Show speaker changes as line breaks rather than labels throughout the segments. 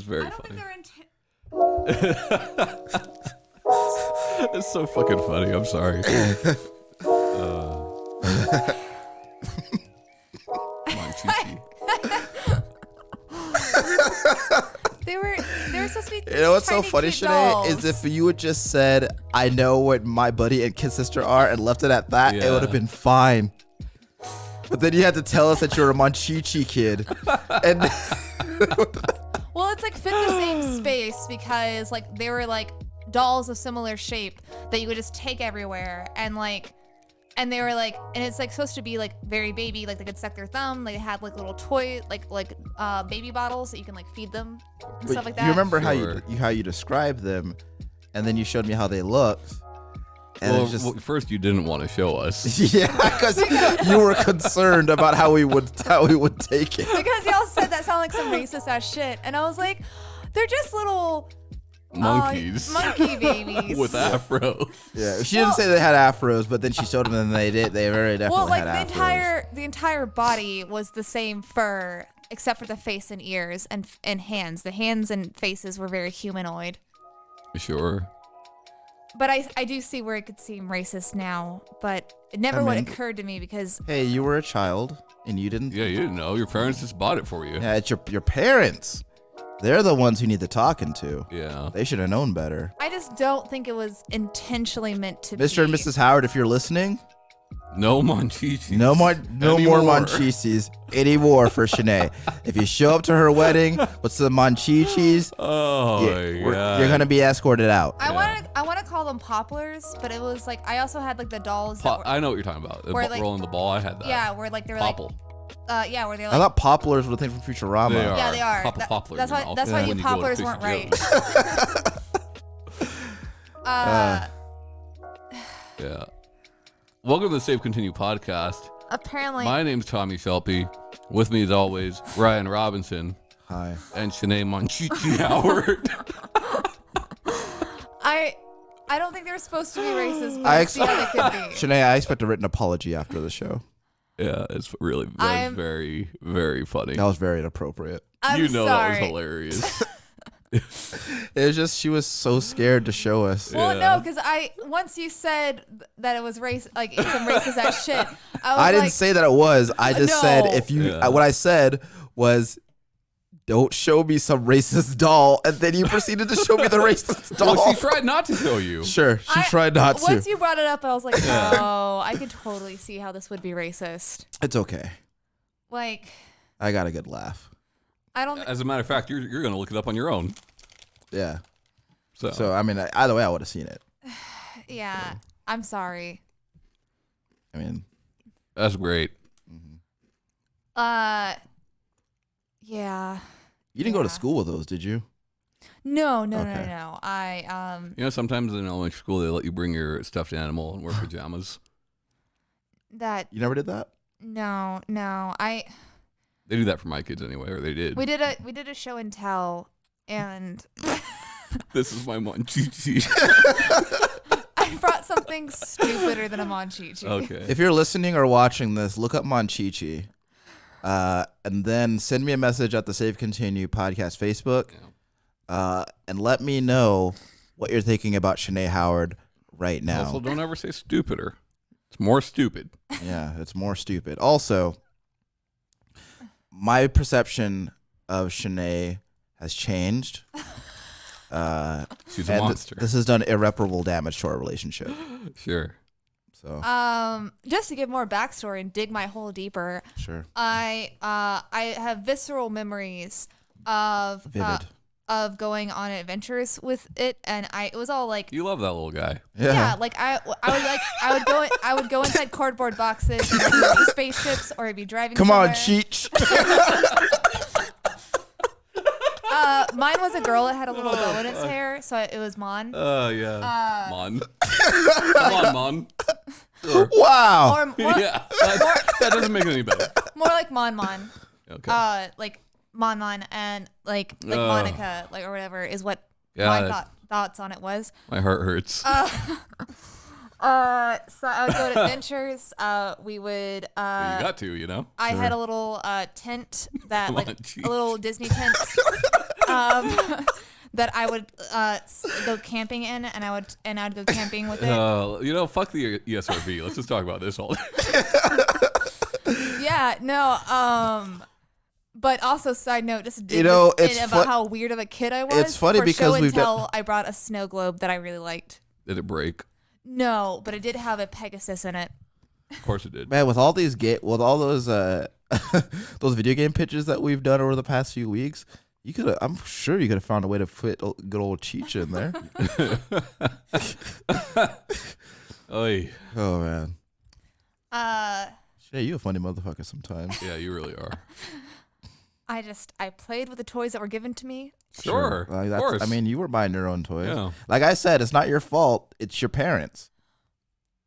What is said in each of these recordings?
very
I don't
funny.
think they're
It's so fucking funny. I'm sorry. Monchichi.
They were supposed to be.
You know what's so
tiny,
funny,
cute
Shanee,
dolls.
is if you had just said, I know what my buddy and kid sister are, and left it at that, it
Yeah.
would have been fine. But then you had to tell us that you're a Monchichi kid. And
Well, it's like fit the same space because like they were like dolls of similar shape that you would just take everywhere and they were like, and it's like supposed to be like very baby, like they could suck their thumb. They had like little toy, like baby bottles that you can like feed them and stuff like that.
you remember
Sure.
how you described them, and then you showed me how they looked. And
Well,
it's just
first you didn't want to show us.
yeah, because you were concerned about how we would take it.
Because y'all said that sounded like some racist ass shit, and I was like, they're just little
Monkeys
monkey babies
with afro.
Yeah, she didn't say they had afros, but then she showed them, and they did. They very definitely
Well, like
had
the
afros.
entire body was the same fur except for the face and ears and hands. The hands and faces were very humanoid.
Sure.
But I do see where it could seem racist now, but it never would occurred to me because
Hey, you were a child, and you didn't.
Yeah, you didn't know. Your parents just bought it for you.
Yeah, it's your parents. They're the ones who need the talking to.
Yeah.
They should have known better.
I just don't think it was intentionally meant to be.
Mr. and Mrs. Howard, if you're listening,
No Monchichi.
no more
Anymore.
Monchichis anymore for Shanee. If you show up to her wedding with some Monchichis,
Oh, my God.
you're gonna be escorted out.
I want to call them poplars, but it was like I also had like the dolls that were,
I know what you're talking about.
Where, like-
Rolling the ball. I had that.
yeah, where like they were
Popple.
like where they're
I
like
thought poplars were the thing from Futurama.
They are.
yeah, they are.
Pop a poplar
That's
in
why
your
that's
mouth
why
when
you
you go to
poplars
Fish
weren't
and
right.
Yeah. Welcome to the Safe Continue podcast.
Apparently,
My name's Tommy Shelby. With me, as always, Ryan Robinson
Hi.
and Shanee Monchichi Howard.
I don't think they're supposed to be racist, but
I
I see how they could be.
Shanae, I expect a written apology after the show.
Yeah, it's really
I'm-
very, very funny.
That was very inappropriate.
I'm
you know
sorry.
that was hilarious.
It was just she was so scared to show us.
Well,
Yeah.
no, because once you said that it was race, like it's some racist ass shit.
I didn't say that it was. I just said
No.
if you.
Yeah.
What I said was, don't show me some racist doll, and then you proceeded to show me the racist doll.
Well, she tried not to show you.
Sure, she tried not to.
Once you brought it up, I was like, oh, I could totally see how this would be racist.
It's okay.
Like,
I got a good laugh.
I don't.
As a matter of fact, you're going to look it up on your own.
Yeah.
So,
So I mean, either way, I would have seen it.
Yeah, I'm sorry.
I mean,
that's great.
Yeah.
you didn't go to
Yeah.
school with those, did you?
No.
Okay.
I
You know, sometimes in elementary school, they let you bring your stuffed animal and wear pajamas.
that
You never did that?
no.
They do that for my kids anyway, or they did.
We did a show and tell, and
This is my Monchichi.
I brought something stupider than a Monchichi.
Okay.
If you're listening or watching this, look up Monchichi, and then send me a message at the Save Continue podcast Facebook, and let me know what you're thinking about Shanee Howard right now.
Also, don't ever say stupider. It's more stupid.
Yeah, it's more stupid. Also, my perception of Shanee has changed.
She's a
And
monster.
this has done irreparable damage to our relationship.
Sure.
So,
Just to give more backstory and dig my hole deeper,
sure.
I have visceral memories of
Vivid.
of going on adventures with it, and it was all like
You love that little guy.
yeah, like I would go inside cardboard boxes, and I'd be spaceships, or I'd be driving.
Come on,
somewhere.
Cheech.
Mine was a girl that had a little bow in its hair, so it was Mon.
Oh, yeah. Mon. Come on, Mon. Sure.
Wow.
Or more,
Yeah. That doesn't make it any better.
more like Mon Mon.
Okay.
Like Mon Mon and like
Ugh.
Monica, like or whatever is what
God.
my thoughts on it was.
My heart hurts.
So I would go to adventures. We would.
you got to, you know?
I had a little tent that
Come
like
on, geez.
a little Disney tent. that I would go camping in, and I'd go camping with it.
Fuck the ESRB. Let's just talk about this all day.
Yeah, no. But also, side note, just about how weird of a kid I was.
It's funny because
I brought a snow globe that I really liked.
Did it break?
No, but it did have a Pegasus in it.
Of course it did.
Man, with all those those video game pitches that we've done over the past few weeks, I'm sure you could have found a way to fit good old Cheech in there.
Oy.
Oh man. You a funny motherfucker sometimes.
Yeah, you really are.
I played with the toys that were given to me.
Sure. Of course.
I mean, you were buying your own toys.
Yeah.
Like I said, it's not your fault. It's your parents.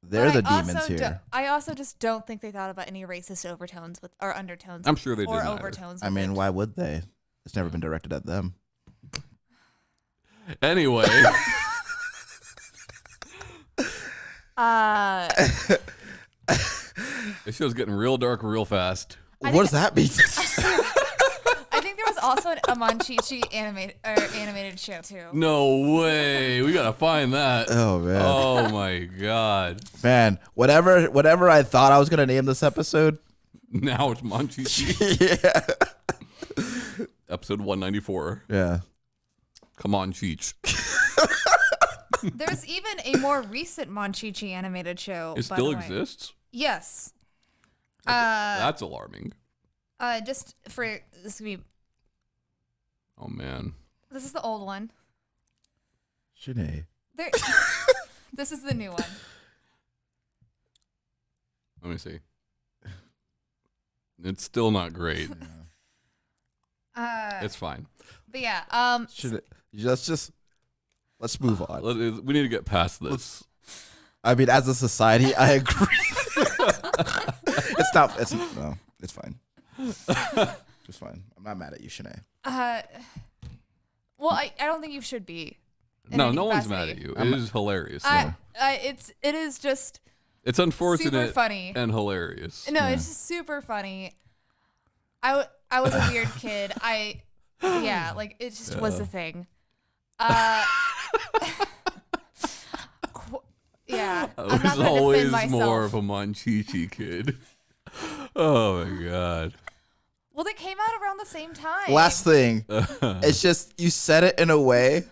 They're the demons here.
I also just don't think they thought about any racist overtones or undertones.
I'm sure they did.
Or
Or
overtones.
I mean, why would they? It's never been directed at them.
Anyway. This show's getting real dark real fast.
What does that mean?
I think there was also a Monchichi animated show too.
No way. We gotta find that.
Oh man.
Oh my god.
Man, whatever I thought I was gonna name this episode.
Now it's Monchichi.
Yeah.
Episode 194.
Yeah.
Come on, Cheech.
There's even a more recent Monchichi animated show.
It still exists?
Yes.
That's alarming.
Just for this could be.
Oh man.
This is the old one.
Shanee.
This is the new one.
Let me see. It's still not great. It's fine.
But yeah.
Let's move on.
We need to get past this.
I mean, as a society, I agree. It's fine. It's fine. I'm not mad at you, Shanee.
Well, I don't think you should be.
No one's mad at you. It is hilarious.
It is just.
It's unfortunate,
super funny
and hilarious.
No, it's just super funny. I was a weird kid. It just was the thing. Yeah,
I was always more of a Monchichi kid. Oh my god.
Well, they came out around the same time.
Last thing, it's just you said it in a way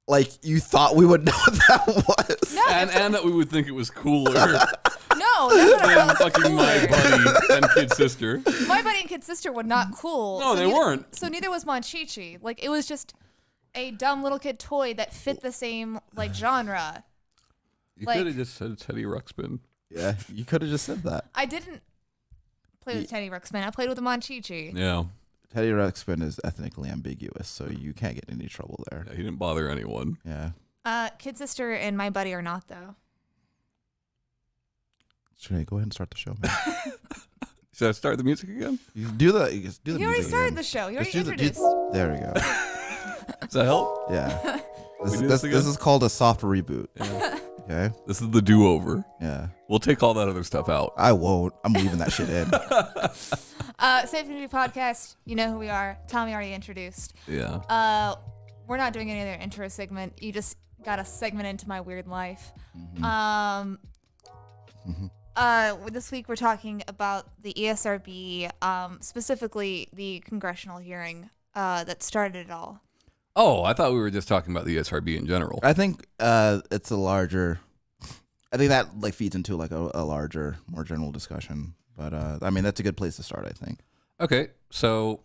like you thought we would know what that was.
No,
and that we would think it was cooler
than
fucking My Buddy and Kid Sister.
My Buddy and Kid Sister were not cool.
No, they weren't.
So neither was Monchichi. Like, it was just a dumb little kid toy that fit the same genre.
You could have just said Teddy Ruxpin.
Yeah, you could have just said that.
I didn't play with Teddy Ruxpin. I played with the Monchichi.
Yeah.
Teddy Ruxpin is ethnically ambiguous, so you can't get in any trouble there.
Yeah, he didn't bother anyone.
Yeah.
Kid Sister and My Buddy are not, though.
Shanee, go ahead and start the show, man.
Should I start the music again?
You do the music.
You already started
again.
the show. You already
Just
introduced.
There we go.
Does that help?
Yeah.
We do
This
this
is called a soft reboot.
Yeah.
Okay.
This is the do-over.
Yeah.
We'll take all that other stuff out.
I won't. I'm leaving that shit in.
Safe Community Podcast. You know who we are. Tommy already introduced.
Yeah.
We're not doing any other intro segment. You just got a segment into my weird life. This week we're talking about the ESRB, specifically the congressional hearing that started it all.
Oh, I thought we were just talking about the ESRB in general.
I think it's a larger. I think that feeds into a larger, more general discussion. But I mean, that's a good place to start, I think.
Okay, so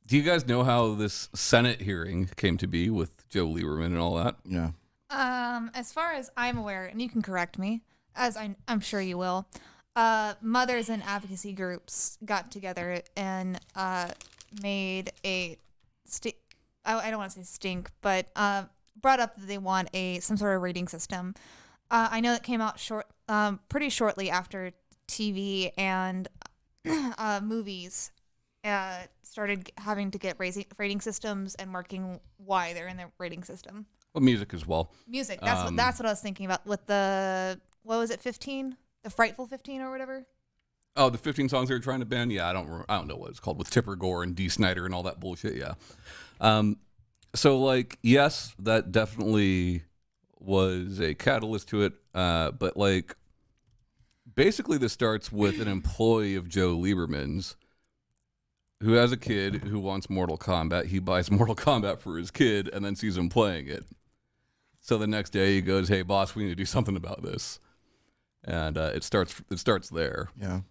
do you guys know how this Senate hearing came to be with Joe Lieberman and all that?
Yeah.
As far as I'm aware, and you can correct me, as I'm sure you will, mothers and advocacy groups got together and made a I don't want to say stink, but brought up that they want some sort of rating system. I know it came out pretty shortly after TV and movies started having to get rating systems and marking why they're in the rating system.
Well, music as well.
Music. That's what I was thinking about with the, what was it, 15? The Frightful 15 or whatever?
Oh, the 15 songs they were trying to ban? Yeah, I don't know what it's called, with Tipper Gore and Dee Snider and all that bullshit, yeah. So, like, yes, that definitely was a catalyst to it. But, like, basically this starts with an employee of Joe Lieberman's who has a kid who wants Mortal Kombat. He buys Mortal Kombat for his kid and then sees him playing it. So the next day he goes, "Hey, boss, we need to do something about this." And it starts there.
Yeah.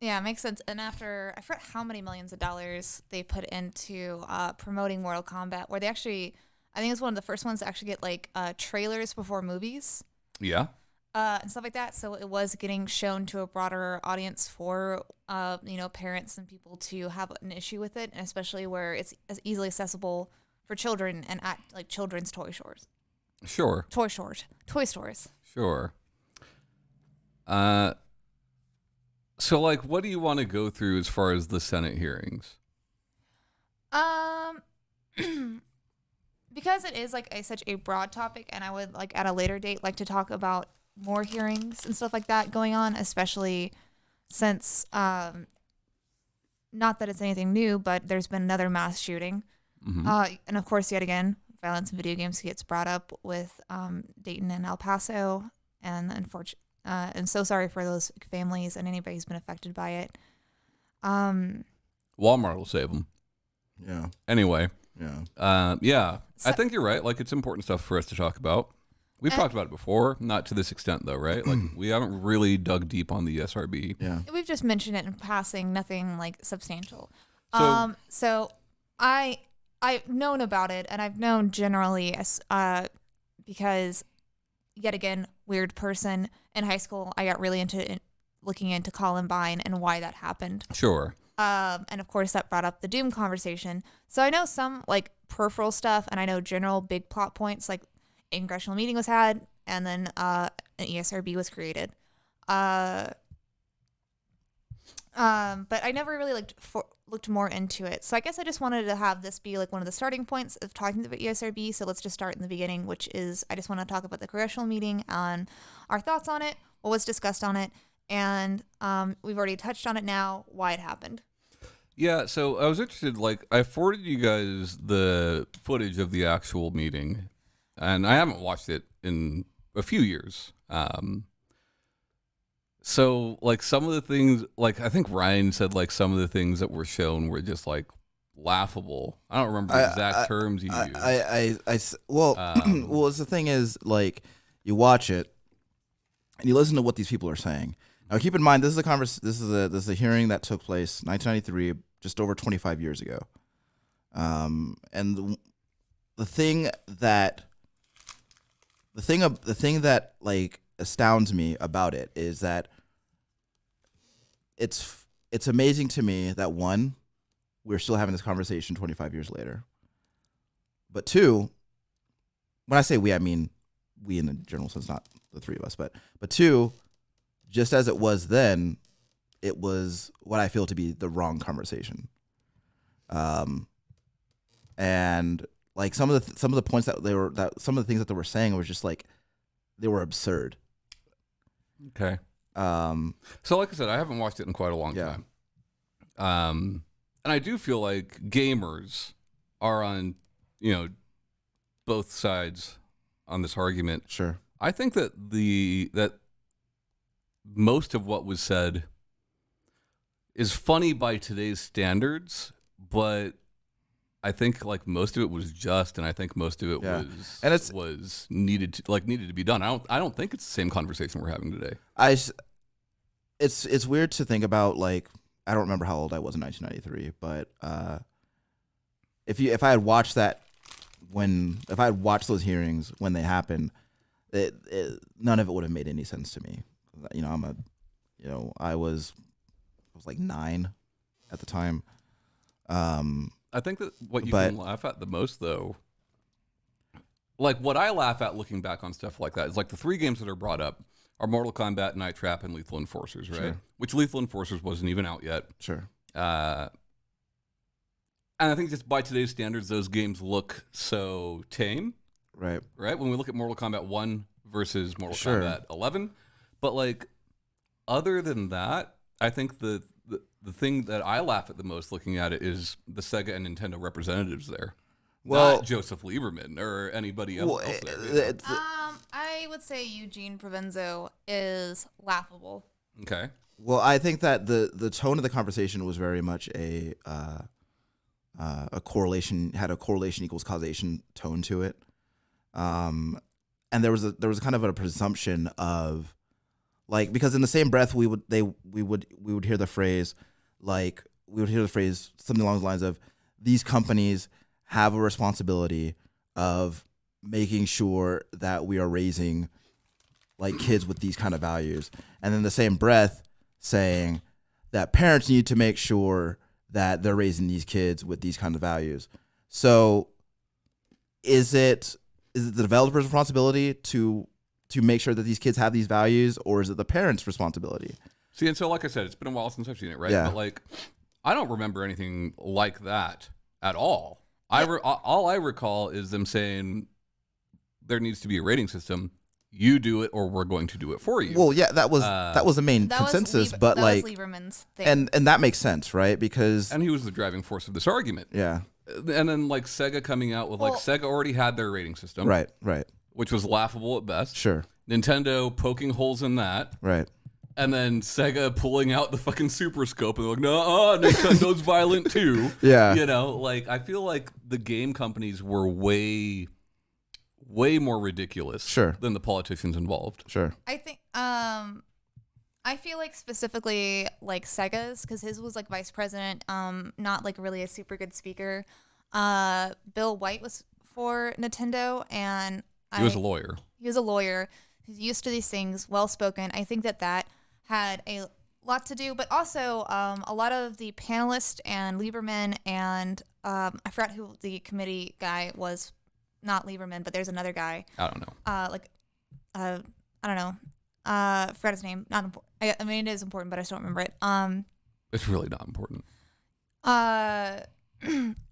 Yeah, it makes sense. And after, I forget how many millions of dollars they put into promoting Mortal Kombat, where they actually, I think it's one of the first ones to actually get like trailers before movies.
Yeah.
And stuff like that. So it was getting shown to a broader audience for, parents and people to have an issue with it, and especially where it's as easily accessible for children and at like children's toy stores.
Sure.
Toy stores.
Sure. So, like, what do you want to go through as far as the Senate hearings?
Because it is such a broad topic, and I would like at a later date like to talk about more hearings and stuff like that going on, especially since not that it's anything new, but there's been another mass shooting, and of course, yet again, violence in video games gets brought up with Dayton and El Paso, and unfortunately. And so sorry for those families and anybody who's been affected by it.
Walmart will save them.
Yeah.
Anyway.
Yeah.
Yeah.
So,
I think you're right. Like, it's important stuff for us to talk about. We've talked about it before, not to this extent, though, right? Like, we haven't really dug deep on the SRB.
Yeah.
we've just mentioned it in passing, nothing like substantial.
So-
So I've known about it, and I've known generally as because yet again, weird person. In high school, I got really into looking into Columbine and why that happened.
Sure.
And of course, that brought up the Doom conversation. So I know some like peripheral stuff, and I know general big plot points, like a congressional meeting was had, and then an ESRB was created. But I never really looked more into it. So I guess I just wanted to have this be like one of the starting points of talking about ESRB. So let's just start in the beginning, which is I just want to talk about the congressional meeting and our thoughts on it, what was discussed on it, and we've already touched on it now, why it happened.
Yeah, so I was interested, like, I forwarded you guys the footage of the actual meeting, and I haven't watched it in a few years. So, like, some of the things, like, I think Ryan said, like, some of the things that were shown were just, like, laughable. I don't remember the exact terms he used.
Well, the thing is, like, you watch it and you listen to what these people are saying. Now, keep in mind, this is a hearing that took place 1993, just over 25 years ago. And the thing that like astounds me about it is that it's amazing to me that one, we're still having this conversation 25 years later. But two, when I say we, I mean we in the general sense, not the three of us, but two, just as it was then, it was what I feel to be the wrong conversation. And like some of the points some of the things that they were saying was just like, they were absurd.
Okay. So like I said, I haven't watched it in quite a long time. And I do feel like gamers are on, both sides on this argument.
Sure.
I think that that most of what was said is funny by today's standards, but I think like most of it was just, and I think most of it was needed to be done. I don't think it's the same conversation we're having today.
It's weird to think about, like, I don't remember how old I was in 1993, but if I had watched those hearings when they happened, none of it would have made any sense to me. I was like 9 at the time.
I think that what you can laugh at the most, though, like what I laugh at looking back on stuff like that is like the 3 games that are brought up are Mortal Kombat, Night Trap, and Lethal Enforcers, right?
Sure.
Which Lethal Enforcers wasn't even out yet.
Sure.
And I think just by today's standards, those games look so tame.
Right.
Right? When we look at Mortal Kombat 1 versus Mortal
Sure.
Kombat 11. But like, other than that, I think the the thing that I laugh at the most looking at it is the Sega and Nintendo representatives there.
Well,
not Joseph Lieberman or anybody else there.
I would say Eugene Provenzo is laughable.
Okay.
Well, I think that the tone of the conversation was very much a correlation, had a correlation equals causation tone to it, and there was kind of a presumption of, like, because in the same breath we would hear the phrase, something along the lines of, these companies have a responsibility of making sure that we are raising like kids with these kind of values, and then the same breath saying that parents need to make sure that they're raising these kids with these kind of values. So is it the developer's responsibility to make sure that these kids have these values, or is it the parents' responsibility?
See, and so like I said, it's been a while since I've seen it, right?
Yeah.
But like, I don't remember anything like that at all. All I recall is them saying there needs to be a rating system. You do it, or we're going to do it for you.
Well, yeah, that was the main consensus, but
that
like,
was Lieberman's thing.
and that makes sense, right? Because
and he was the driving force of this argument.
yeah,
And then like Sega coming out with like Sega already had their rating system,
right,
which was laughable at best.
sure,
Nintendo poking holes in that,
right.
and then Sega pulling out the fucking Super Scope and like, no, Nintendo's violent too.
Yeah.
You know, like I feel like the game companies were way more ridiculous
Sure.
than the politicians involved.
Sure.
I think I feel like specifically like Sega's, because his was like vice president, not like really a super good speaker. Bill White was for Nintendo, and
He was a lawyer.
He was a lawyer. He's used to these things, well spoken. I think that had a lot to do, but also a lot of the panelists and Lieberman and I forgot who the committee guy was. Not Lieberman, but there's another guy.
I don't know.
I don't know. Forgot his name. Not important. I mean, it is important, but I just don't remember it.
It's really not important.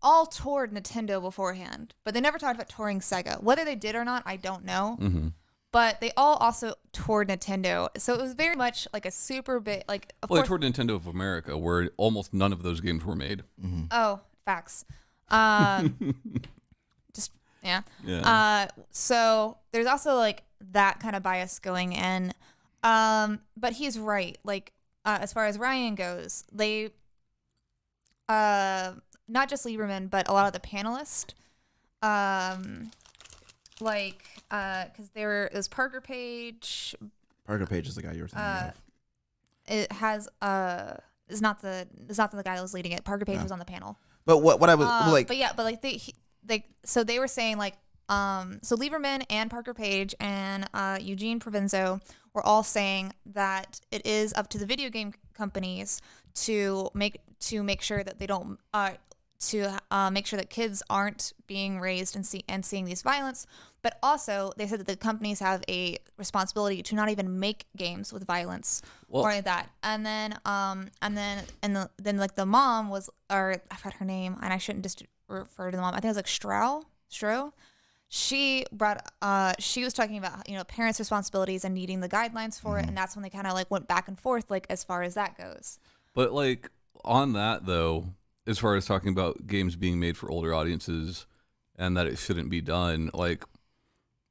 All toured Nintendo beforehand, but they never talked about touring Sega. Whether they did or not, I don't know.
Mm-hmm.
But they all also toured Nintendo, so it was very much like a super big, like. Of
Well,
course,
they toured Nintendo of America, where almost none of those games were made.
Mm-hmm.
Oh, facts. Just yeah.
Yeah.
So there's also like that kind of bias going in. But he's right. Like as far as Ryan goes, they not just Lieberman, but a lot of the panelists, because it was Parker Page.
Parker Page is the guy you were thinking of.
It has is not the guy that was leading it. Parker Page was on the panel.
But what I was like,
so they were saying like, so Lieberman and Parker Page and Eugene Provenzo were all saying that it is up to the video game companies to make sure that they don't make sure that kids aren't being raised and seeing these violence. But also, they said that the companies have a responsibility to not even make games with violence or like that. And then, then like the mom was, or I forgot her name, and I shouldn't just refer to the mom. I think it was like Stroh. She was talking about parents' responsibilities and needing the guidelines for it, and that's when they kind of like went back and forth like as far as that goes.
But like on that though, as far as talking about games being made for older audiences and that it shouldn't be done, like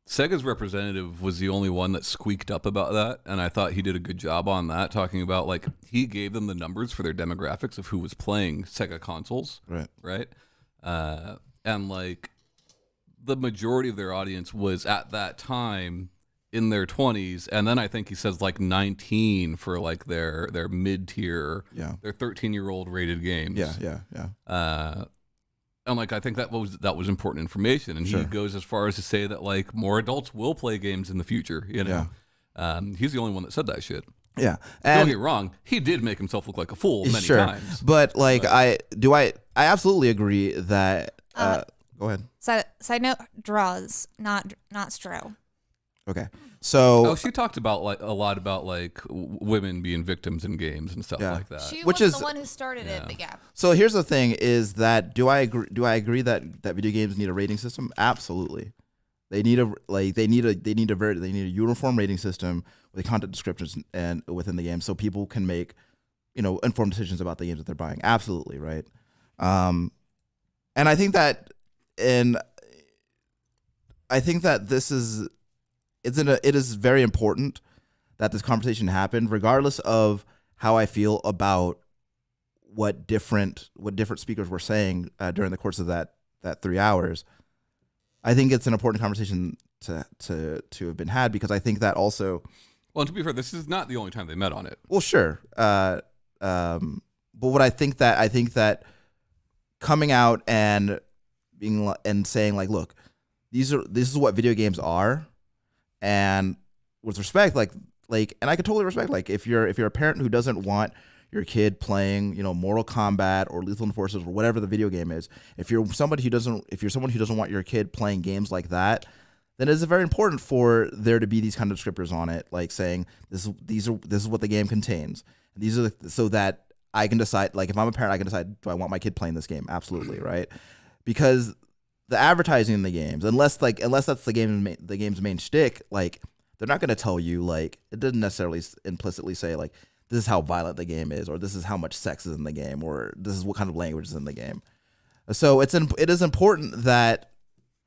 Sega's representative was the only one that squeaked up about that, and I thought he did a good job on that, talking about like he gave them the numbers for their demographics of who was playing Sega consoles, right? And like the majority of their audience was at that time in their 20s, and then I think he says like 19 for like their mid-tier, their 13-year-old rated games. And like I think that was important information, and he goes as far as to say that like more adults will play games in the future. He's the only one that said that shit.
Yeah,
and don't
and
get me wrong, he did make himself look like a fool many times.
But like I absolutely agree that. Go ahead.
Side note: draws, not Stroh.
Okay, so
she talked about like a lot about like women being victims in games and stuff like that.
She was the one who started it, but yeah.
So here's the thing: is that do I agree that video games need a rating system? Absolutely, they need a uniform rating system with content descriptions and within the game, so people can make informed decisions about the games that they're buying. Absolutely, right? And I think that, it is very important that this conversation happened, regardless of how I feel about what different speakers were saying during the course of that 3 hours. I think it's an important conversation to have been had, because I think that also.
Well, and to be fair, this is not the only time they met on it.
Well, sure. But what I think that coming out and saying like, look, this is what video games are, and with respect, like, and I could totally respect, like, if you're a parent who doesn't want your kid playing, Mortal Kombat or Lethal Enforcers or whatever the video game is, if you're someone who doesn't want your kid playing games like that, then it's very important for there to be these kind of descriptors on it, like saying this is what the game contains. And so that I can decide, like, if I'm a parent, I can decide, do I want my kid playing this game? Absolutely, right? Because the advertising in the games, unless that's the game's main shtick, like, they're not going to tell you, like, it doesn't necessarily implicitly say, like, this is how violent the game is, or this is how much sex is in the game, or this is what kind of language is in the game. So it is important that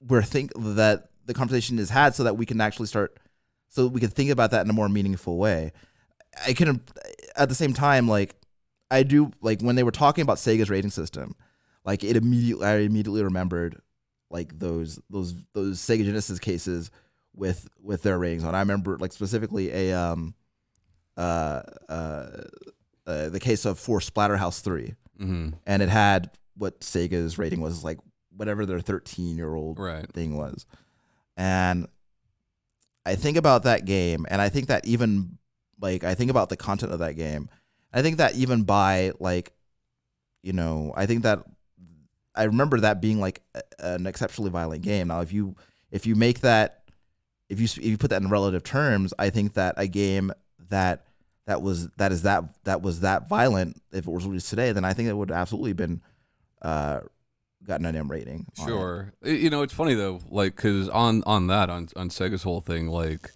that the conversation is had, so that we can actually so we can think about that in a more meaningful way. I can, at the same time, like, I do, like, when they were talking about Sega's rating system, like, I immediately remembered, like, those Sega Genesis cases with their ratings on. I remember, like, specifically the case of for Splatterhouse 3, and it had what Sega's rating was, like, whatever their 13-year-old thing was. And I think about that game, and I think that even, like, I think about the content of that game. I think that even by, like, I think that I remember that being, like, an exceptionally violent game. Now, if you make that, if you put that in relative terms, I think that a game that was that violent, if it was released today, then I think it would absolutely been gotten an M rating.
Sure. It's funny though, like, because on Sega's whole thing, like,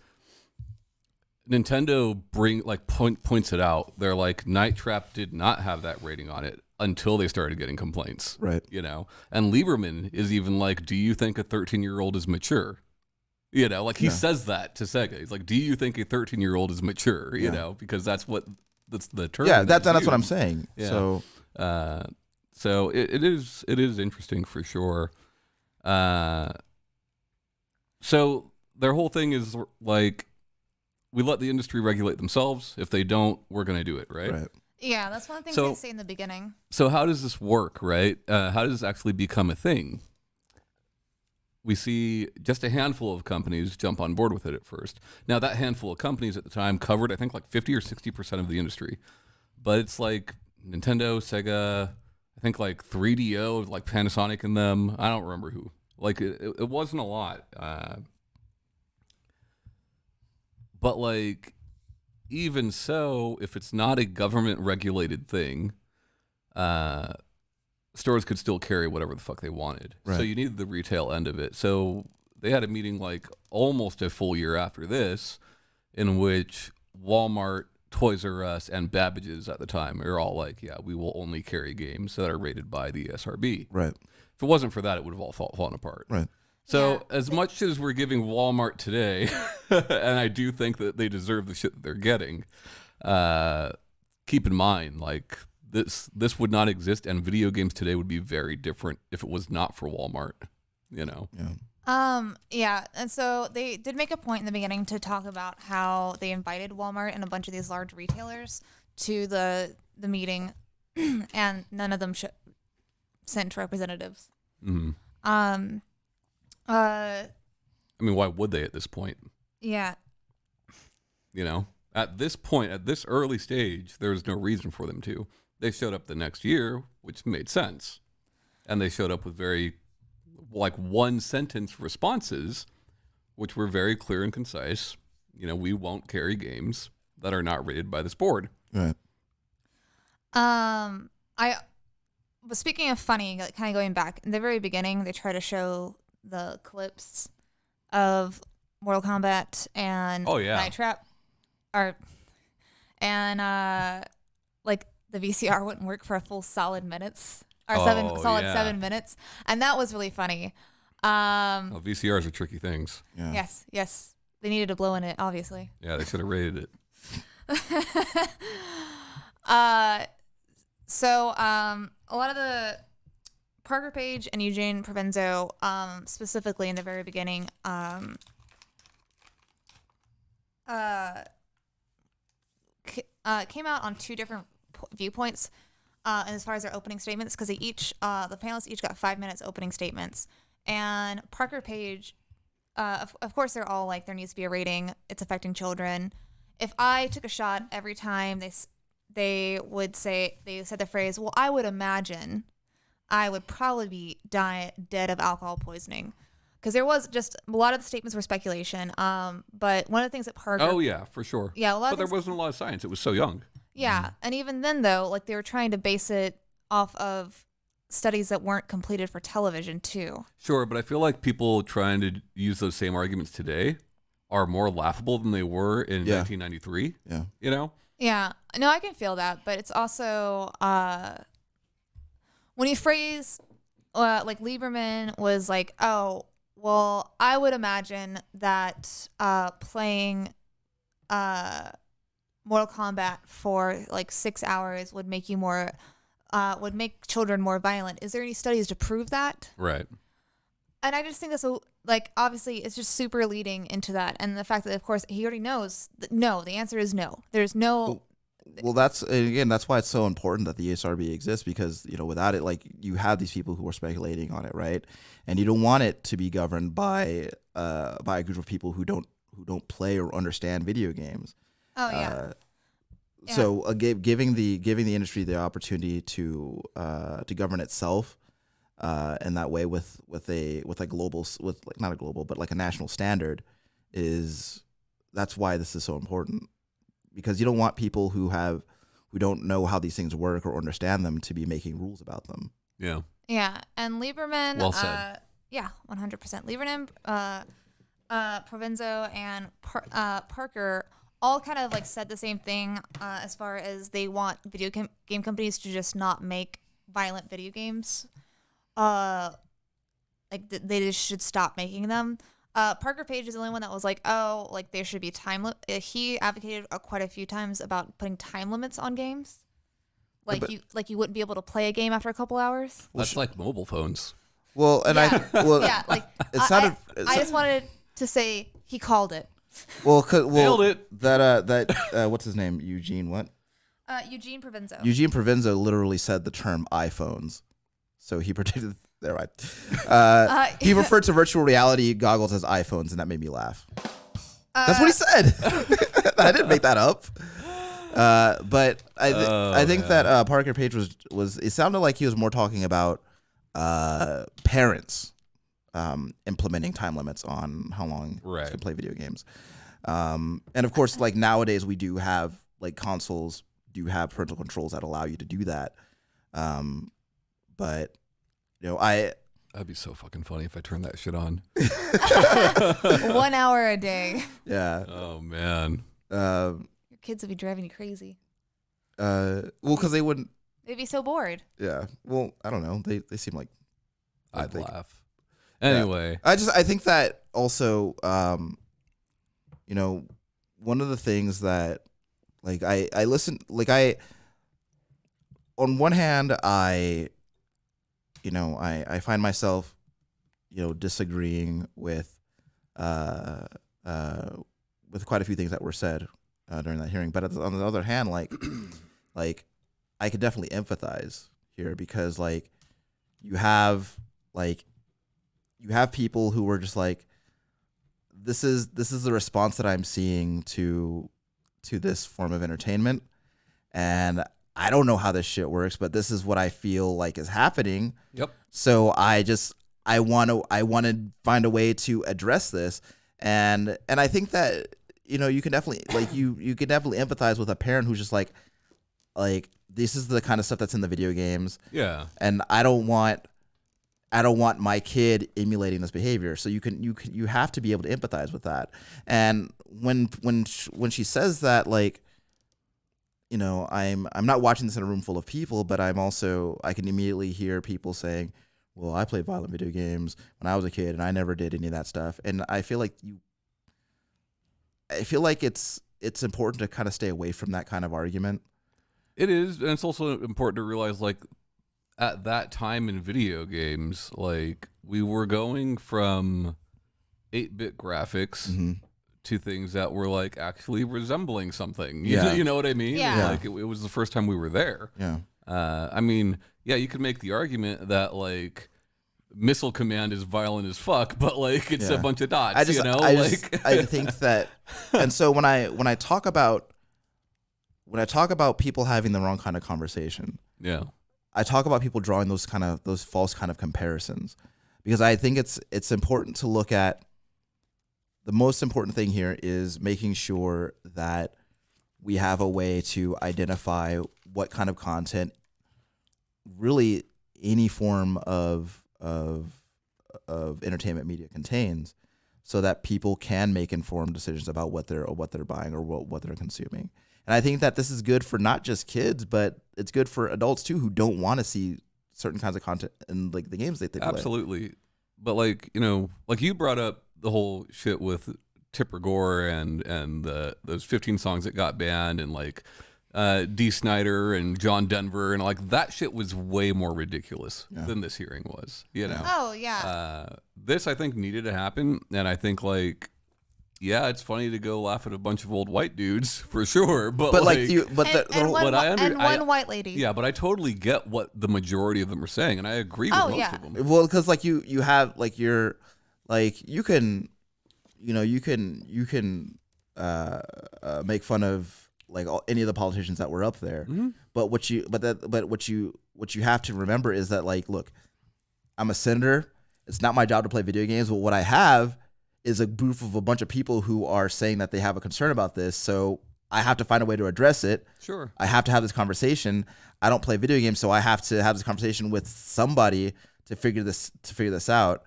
Nintendo points it out. They're like, Night Trap did not have that rating on it until they started getting complaints.
Right.
And Lieberman is even like, do you think a 13-year-old is mature? Like, he says that to Sega. He's like, do you think a 13-year-old is mature? Because that's the term.
Yeah, that's what I'm saying.
Yeah. So it is interesting for sure. So their whole thing is, like, we let the industry regulate themselves. If they don't, we're going to do it, right?
Right.
Yeah, that's one of the things they say in the beginning.
So how does this work, right? How does this actually become a thing? We see just a handful of companies jump on board with it at first. Now, that handful of companies at the time covered, I think, like 50 or 60% of the industry. But it's like Nintendo, Sega, I think, like 3DO, like Panasonic in them. I don't remember who. Like, it wasn't a lot. But, like, even so, if it's not a government-regulated thing, stores could still carry whatever the fuck they wanted.
Right.
So you needed the retail end of it. So they had a meeting, like, almost a full year after this, in which Walmart, Toys R Us, and Babbage's at the time are all like, yeah, we will only carry games that are rated by the SRB.
Right.
If it wasn't for that, it would have all fallen apart.
Right.
So as much as we're giving Walmart today, and I do think that they deserve the shit that they're getting, keep in mind, like, this would not exist, and video games today would be very different if it was not for Walmart.
Yeah.
Yeah, and so they did make a point in the beginning to talk about how they invited Walmart and a bunch of these large retailers to the meeting, and none of them sent representatives.
Mm-hmm. I mean, why would they at this point?
Yeah.
At this point, at this early stage, there was no reason for them to. They showed up the next year, which made sense. And they showed up with very, like, one-sentence responses, which were very clear and concise. We won't carry games that are not rated by this board.
Right.
But speaking of funny, like, kind of going back, in the very beginning, they try to show the clips of Mortal Kombat and Night Trap, like, the VCR wouldn't work for a full solid minutes or
Oh,
solid
yeah.
7 minutes, and that was really funny.
Oh, VCRs are tricky things.
Yeah.
Yes, they needed to blow in it, obviously.
Yeah, they should have rated it.
So a lot of the Parker Page and Eugene Provenzo, specifically in the very beginning, came out on two different viewpoints as far as their opening statements, because the panelists each got 5 minutes opening statements. And Parker Page, of course, they're all like, there needs to be a rating. It's affecting children. If I took a shot every time they said the phrase, well, I would imagine I would probably be dead of alcohol poisoning. Because there was just a lot of the statements were speculation. But one of the things that Parker.
Oh, yeah, for sure.
Yeah,
but there wasn't a lot of science. It was so young.
Yeah. And even then, though, like they were trying to base it off of studies that weren't completed for television, too.
Sure, but I feel like people trying to use those same arguments today are more laughable than they were in 1993.
Yeah.
You know?
Yeah. No, I can feel that. But it's also when you phrase like Lieberman was like, oh, well, I would imagine that playing Mortal Kombat for like 6 hours would make make children more violent. Is there any studies to prove that?
Right.
And I just think that's like, obviously it's just super leading into that. And the fact that, of course, he already knows that no, the answer is no. There's no.
Well, that's why it's so important that the ESRB exists, because, you know, without it, like, you have these people who are speculating on it, right? And you don't want it to be governed by a group of people who don't play or understand video games.
Oh yeah.
So giving the industry the opportunity to govern itself in that way with not a global but like a national standard that's why this is so important, because you don't want people who don't know how these things work or understand them to be making rules about them.
Yeah.
Yeah, and Lieberman.
Well said.
Yeah, 100%. Lieberman, Provenzo, and Parker all kind of like said the same thing as far as they want video game companies to just not make violent video games. They just should stop making them. Parker Page is the only one that was like, oh, like there should be time limit. He advocated quite a few times about putting time limits on games. You wouldn't be able to play a game after a couple hours.
That's like mobile phones.
Well, and
yeah.
I
I just wanted to say he called it.
Nailed it.
That what's his name? Eugene what?
Eugene Provenzo.
Eugene Provenzo literally said the term iPhones, so he predicted. They're right. He referred to virtual reality goggles as iPhones, and that made me laugh. That's what he said. I didn't make that up. But I think that Parker Page was. It sounded like he was more talking about parents implementing time limits on how long kids can play video games. And of course, like nowadays, we do have like consoles do have parental controls that allow you to do that. But you know,
that'd be so fucking funny if I turned that shit on.
1 hour a day.
Yeah.
Oh man.
Your kids would be driving you crazy.
Well, because they wouldn't.
They'd be so bored.
Yeah. Well, I don't know. They seem like.
I'd laugh. Anyway.
Yeah. I think that also, you know, one of the things that, like, I listen, like, on one hand, I find myself, you know, disagreeing with quite a few things that were said during that hearing. But on the other hand, like I could definitely empathize here, because like you have people who were just like, this is the response that I'm seeing to this form of entertainment, and I don't know how this shit works, but this is what I feel like is happening.
Yep.
So I want to find a way to address this, and I think that, you know, you can definitely you can definitely empathize with a parent who's just like this is the kind of stuff that's in the video games.
Yeah.
And I don't want my kid emulating this behavior. So you have to be able to empathize with that. And when she says that, like, I'm not watching this in a room full of people, but I can immediately hear people saying, well, I played violent video games when I was a kid and I never did any of that stuff. And I feel like it's important to kind of stay away from that kind of argument.
It is, and it's also important to realize, like, at that time in video games, like, we were going from 8-bit graphics to things that were, like, actually resembling something. You know what I mean?
Yeah.
Like, it was the first time we were there.
Yeah.
I mean, yeah, you could make the argument that, like, Missile Command is violent as fuck, but, like, it's a bunch of dots,
I think that, and so when I talk about people having the wrong kind of conversation, I talk about people drawing those false kind of comparisons, because I think it's important to look at the most important thing here is making sure that we have a way to identify what kind of content really any form of entertainment media contains, so that people can make informed decisions about what they're buying or what they're consuming. And I think that this is good for not just kids, but it's good for adults too, who don't want to see certain kinds of content in, like, the games they play.
Absolutely. But, like, like you brought up the whole shit with Tipper Gore and those 15 songs that got banned, and, like, Dee Snider and John Denver, and, like, that shit was way more ridiculous than this hearing was,
Oh, yeah.
This, I think, needed to happen, and I think, like, yeah, it's funny to go laugh at a bunch of old white dudes for sure, but
one white lady.
Yeah, but I totally get what the majority of them are saying, and I agree with most of them.
Well, because, like, you have, like, you can make fun of, like, any of the politicians that were up there, but what you have to remember is that, like, look, I'm a senator. It's not my job to play video games, but what I have is a group of a bunch of people who are saying that they have a concern about this. So I have to find a way to address it.
Sure.
I have to have this conversation. I don't play video games, so I have to have this conversation with somebody to figure this out.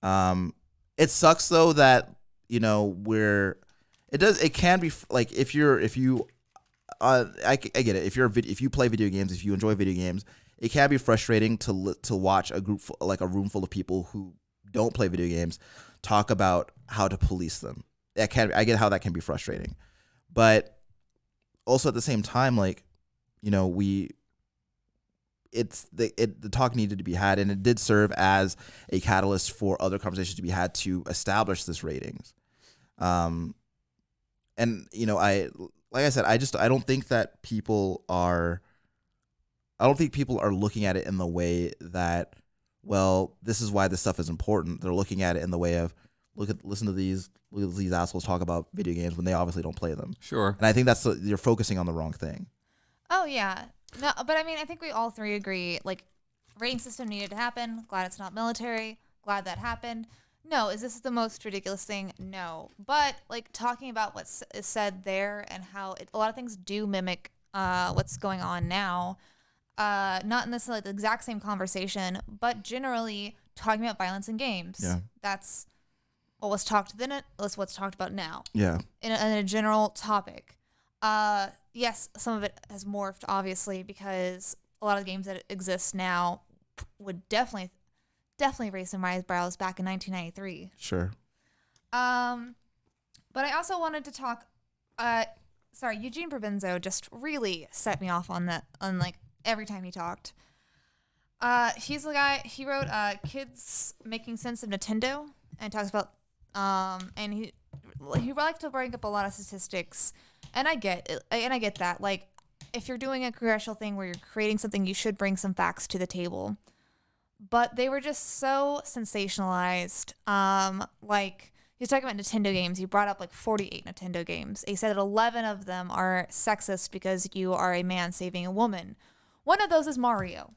It sucks though that, it can be like, I get it. If you play video games, if you enjoy video games, it can be frustrating to watch a room full of people who don't play video games talk about how to police them. I get how that can be frustrating, but also at the same time, like, the talk needed to be had, and it did serve as a catalyst for other conversations to be had to establish this ratings. And like I said, I don't think people are looking at it in the way that, well, this is why this stuff is important. They're looking at it in the way of, listen to these assholes talk about video games when they obviously don't play them.
Sure.
And I think you're focusing on the wrong thing.
Oh, yeah. No, but I mean, I think we all three agree, like, rating system needed to happen. Glad it's not military. Glad that happened. No. Is this the most ridiculous thing? No. But, like, talking about what is said there and how a lot of things do mimic what's going on now, not necessarily the exact same conversation, but generally talking about violence in games.
Yeah.
That's what was talked then. That's what's talked about now.
Yeah.
In a general topic. Yes, some of it has morphed, obviously, because a lot of the games that exist now would definitely raise some eyebrows back in 1993.
Sure.
But I also wanted to talk. Eugene Provenzo just really set me off on that. On, like, every time he talked. He's the guy. He wrote "Kids Making Sense of Nintendo" and talks about and he likes to bring up a lot of statistics. And I get it, and I get that. Like, if you're doing a congressional thing where you're creating something, you should bring some facts to the table. But they were just so sensationalized. Like, he was talking about Nintendo games. He brought up, like, 48 Nintendo games. He said that 11 of them are sexist because you are a man saving a woman. One of those is Mario.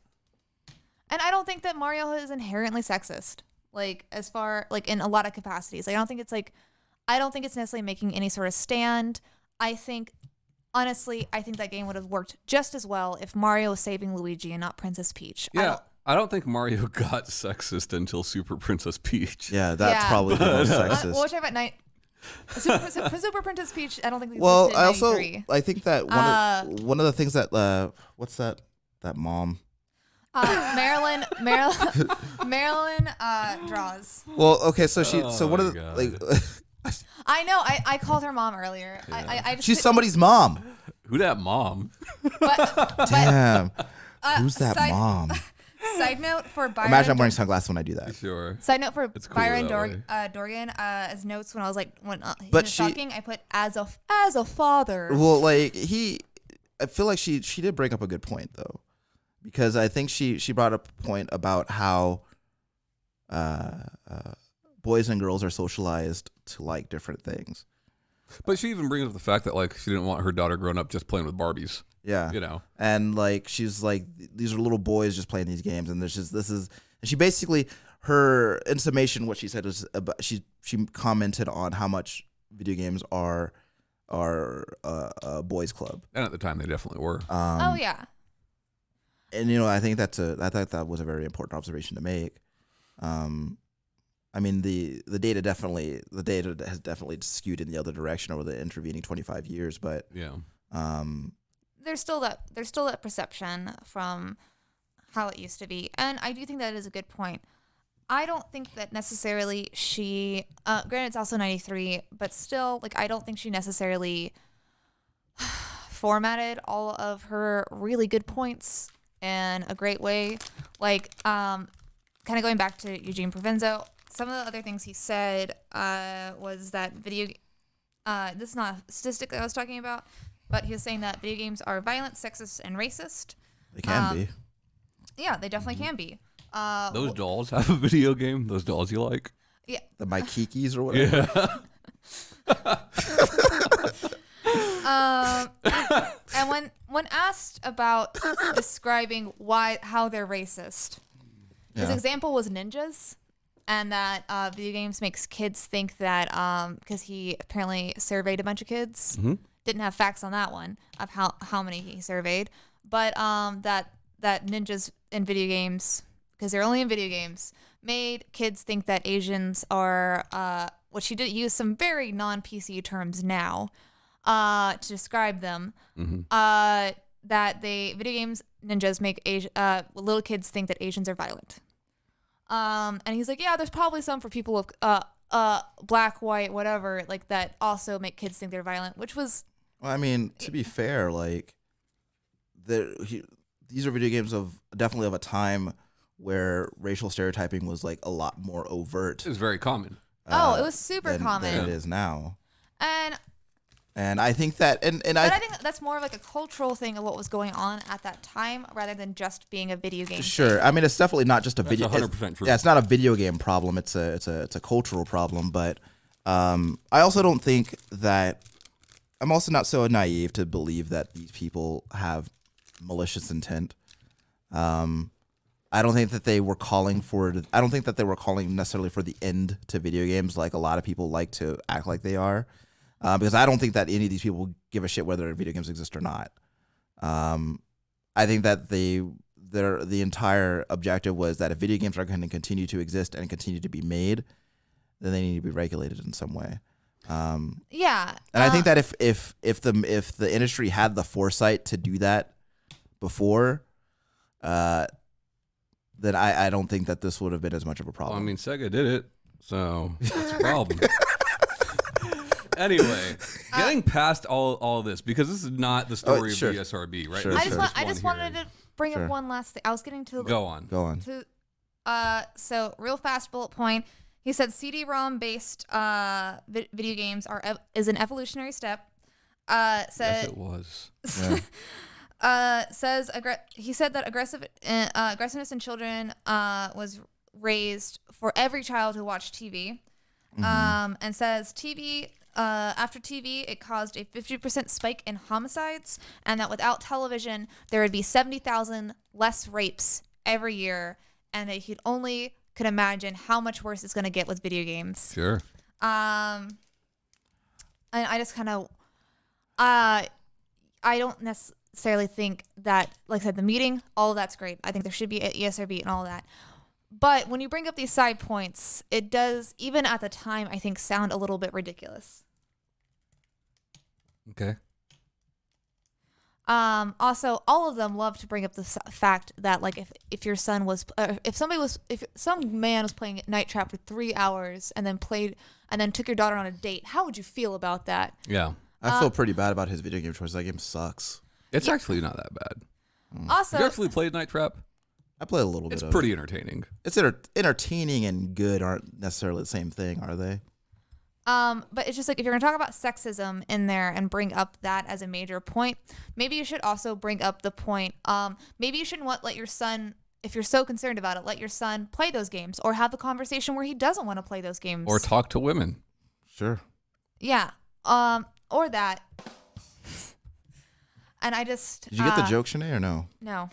And I don't think that Mario is inherently sexist. Like, as far, like, in a lot of capacities. Like, I don't think it's necessarily making any sort of stand. Honestly, I think that game would have worked just as well if Mario was saving Luigi and not Princess Peach.
Yeah, I don't think Mario got sexist until Super Princess Peach.
Yeah, that's probably the most sexist.
We'll talk about Super Princess Peach. I don't think.
Well,
existed in 93.
I think that one of the things that what's that mom.
Marilyn draws.
Well, okay, so one of the
God.
like.
I know. I called her mom earlier.
Yeah.
I just
She's somebody's mom.
Who that mom?
But,
Damn. Who's that mom?
Side note for Byron.
Imagine I'm wearing sunglasses when I do that.
Sure.
Side note for
It's cool
Byron
that
Dorian. As notes when I was like when he
But
was
she-
talking, I put as a father.
Well, like I feel like she did bring up a good point though, because I think she brought up a point about how boys and girls are socialized to like different things.
But she even brings up the fact that like she didn't want her daughter growing up just playing with Barbies.
Yeah,
You know.
and like she's like these are little boys just playing these games, and and she basically her in summation what she said is about she commented on how much video games are a boys club.
And at the time, they definitely were.
Oh yeah.
And I think I thought that was a very important observation to make. I mean the data has definitely skewed in the other direction over the intervening 25 years, but
Yeah.
There's still that perception from how it used to be, and I do think that is a good point. I don't think that necessarily she, granted it's also 93, but still, like, I don't think she necessarily formatted all of her really good points in a great way. Like, kind of going back to Eugene Provenzo, some of the other things he said was that this is not a statistic that I was talking about, but he was saying that video games are violent, sexist, and racist.
they can be.
Yeah, they definitely can be.
Those dolls have a video game. Those dolls you like.
Yeah.
The My Kikis or whatever.
Yeah.
And when asked about describing how they're racist, his
Yeah.
example was ninjas, and that video games makes kids think that because he apparently surveyed a bunch of kids, didn't have facts on that one of how many he surveyed, but that ninjas in video games, because they're only in video games, made kids think that Asians are what she did use some very non-PC terms now to describe them. That video games ninjas make little kids think that Asians are violent. And he's like, yeah, there's probably some for people of black, white, whatever, like that also make kids think they're violent, which was.
Well, I mean, to be fair, like these are video games definitely of a time where racial stereotyping was like a lot more overt.
It's very common.
It was super common
than it is now.
And
I think that,
but I think that's more of like a cultural thing of what was going on at that time, rather than just being a video game.
Sure,
thing.
I mean it's definitely not just a video.
100% true.
Yeah, it's not a video game problem. It's a cultural problem. But I also don't think that I'm also not so naive to believe that these people have malicious intent. I don't think that they were calling I don't think that they were calling necessarily for the end to video games, like a lot of people like to act like they are. Because I don't think that any of these people give a shit whether video games exist or not. I think that the entire objective was that if video games are going to continue to exist and continue to be made, then they need to be regulated in some way.
Yeah,
and I think that if the industry had the foresight to do that before, then I don't think that this would have been as much of a problem.
Well, I mean, Sega did it, so what's the problem? Anyway, getting past all this, because this is not the story
sure.
of BSRB, right?
Sure,
This
I
is
just,
sure.
I just wanted
here.
to bring
Sure.
up one last thing. I was getting to
Go on.
Go on.
So real fast bullet point. He said CD-ROM based video games is an evolutionary step.
Yes, it was.
Yeah.
He said that aggressiveness in children was raised for every child who watched TV. And says after TV, it caused a 50% spike in homicides, and that without television, there would be 70,000 less rapes every year, and that he could imagine how much worse it's going to get with video games.
Sure.
And I just kind of, I don't necessarily think that, like I said, the meeting, all of that's great. I think there should be an ESRB and all of that. But when you bring up these side points, it does, even at the time, I think, sound a little bit ridiculous.
Okay.
Also, all of them love to bring up the fact that, like, if your son was, if some man was playing Night Trap for 3 hours and then took your daughter on a date, how would you feel about that?
Yeah.
I feel pretty bad about his video game choice. That game sucks.
It's actually not that bad.
Also,
You actually played Night Trap?
I play a little bit.
It's pretty entertaining.
It's entertaining and good aren't necessarily the same thing, are they?
but it's just like if you're gonna talk about sexism in there and bring up that as a major point, maybe you should also bring up the point. Maybe you shouldn't let your son, if you're so concerned about it, let your son play those games or have the conversation where he doesn't want to play those games
Or talk to women.
Sure.
Yeah. Or that. And I just.
Did you get the joke, Shanae, or no?
No.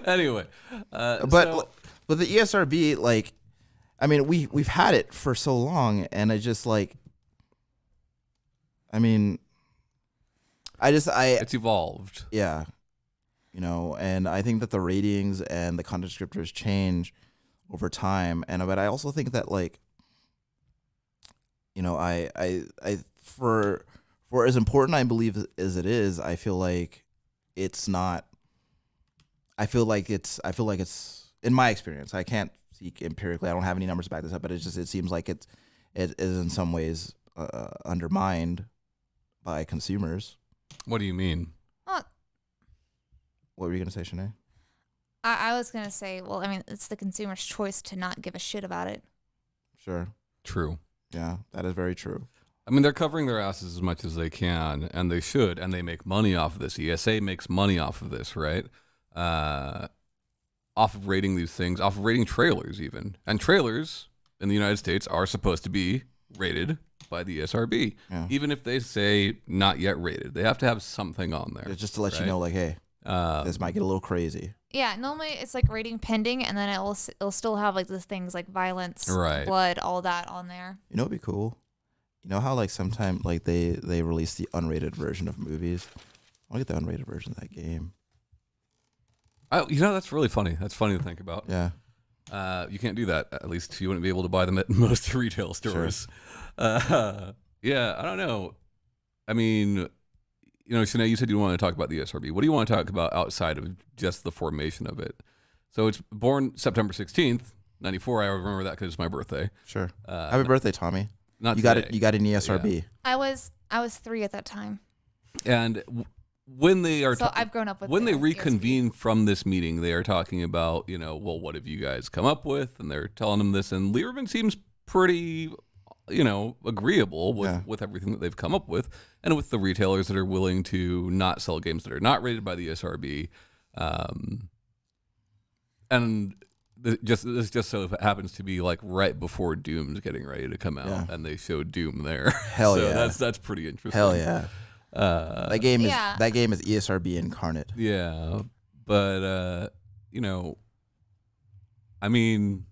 Anyway,
But the ESRB, like, I mean, we've had it for so long, and I just like, I mean,
it's evolved.
Yeah, you know, and I think that the ratings and the content descriptors change over time, but I also think that, like, you know, I for as important I believe as it is, I feel like it's not. I feel like it's in my experience. I can't speak empirically. I don't have any numbers to back this up, but it seems like it is in some ways undermined by consumers.
What do you mean?
Well,
What were you gonna say, Shanae?
I was going to say, well, I mean, it's the consumer's choice to not give a shit about it.
Sure.
True.
Yeah, that is very true.
I mean, they're covering their asses as much as they can, and they should, and they make money off of this. ESA makes money off of this, right? Off of rating these things, off of rating trailers even. And trailers in the United States are supposed to be rated by the ESRB.
Yeah.
Even if they say not yet rated. They have to have something on there.
Just to let you
right?
know, like, hey, this might get a little crazy.
Yeah, normally it's like rating pending, and then it'll still have like these things like violence,
Right.
blood, all that on there.
You know what'd be cool? You know how, like, sometimes, like, they release the unrated version of movies? I want to get the unrated version of that game.
You know, that's really funny. That's funny to think about.
Yeah.
You can't do that. At least you wouldn't be able to buy them at most retail stores. Sure. Yeah, I don't know. I mean, you know, Shanae, you said you want to talk about the ESRB. What do you want to talk about outside of just the formation of it? So it's born September 16th, 94. I remember that because it's my birthday.
Sure. Happy birthday, Tommy.
Not
you
today.
got it. You got an ESRB.
Yeah.
I was 3 at that time.
And when they are
So I've grown up with
when they
the
reconvene from this meeting, they are talking about, you know, well, what have you guys come up with? And they're telling them this, and Lieberman seems pretty, you know, agreeable with everything that they've come up with, and with the retailers that are willing to not sell games that are not rated by the ESRB. And this just so happens to be like right before Doom's getting ready to come out, and they showed Doom there.
Hell
so
yeah,
that's pretty interesting.
Hell yeah. That game is
Yeah.
ESRB incarnate.
Yeah, but you know, I mean,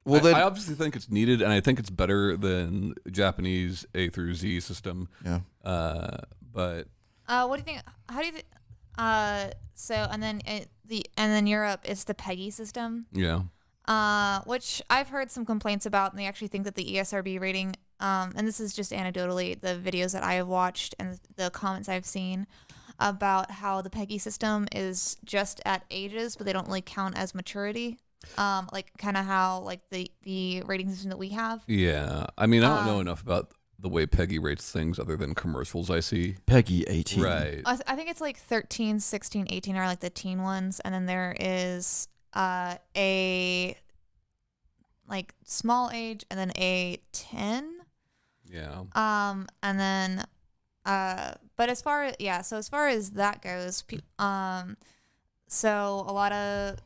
Well, then,
I obviously think it's needed, and I think it's better than Japanese A through Z system.
yeah.
But
what do you think? How do you think? So and then Europe is the PEGI system.
yeah,
Which I've heard some complaints about, and they actually think that the ESRB rating, and this is just anecdotally, the videos that I have watched and the comments I've seen about how the PEGI system is just at ages, but they don't really count as maturity. Like kind of how like the rating system that we have.
yeah. I mean, I don't know enough about the way Peggy rates things other than commercials I see.
Peggy 18.
Right.
I think it's like 13, 16, 18 are like the teen ones, and then there is a like small age and then a 10.
Yeah.
And then but as far as that goes, so a lot of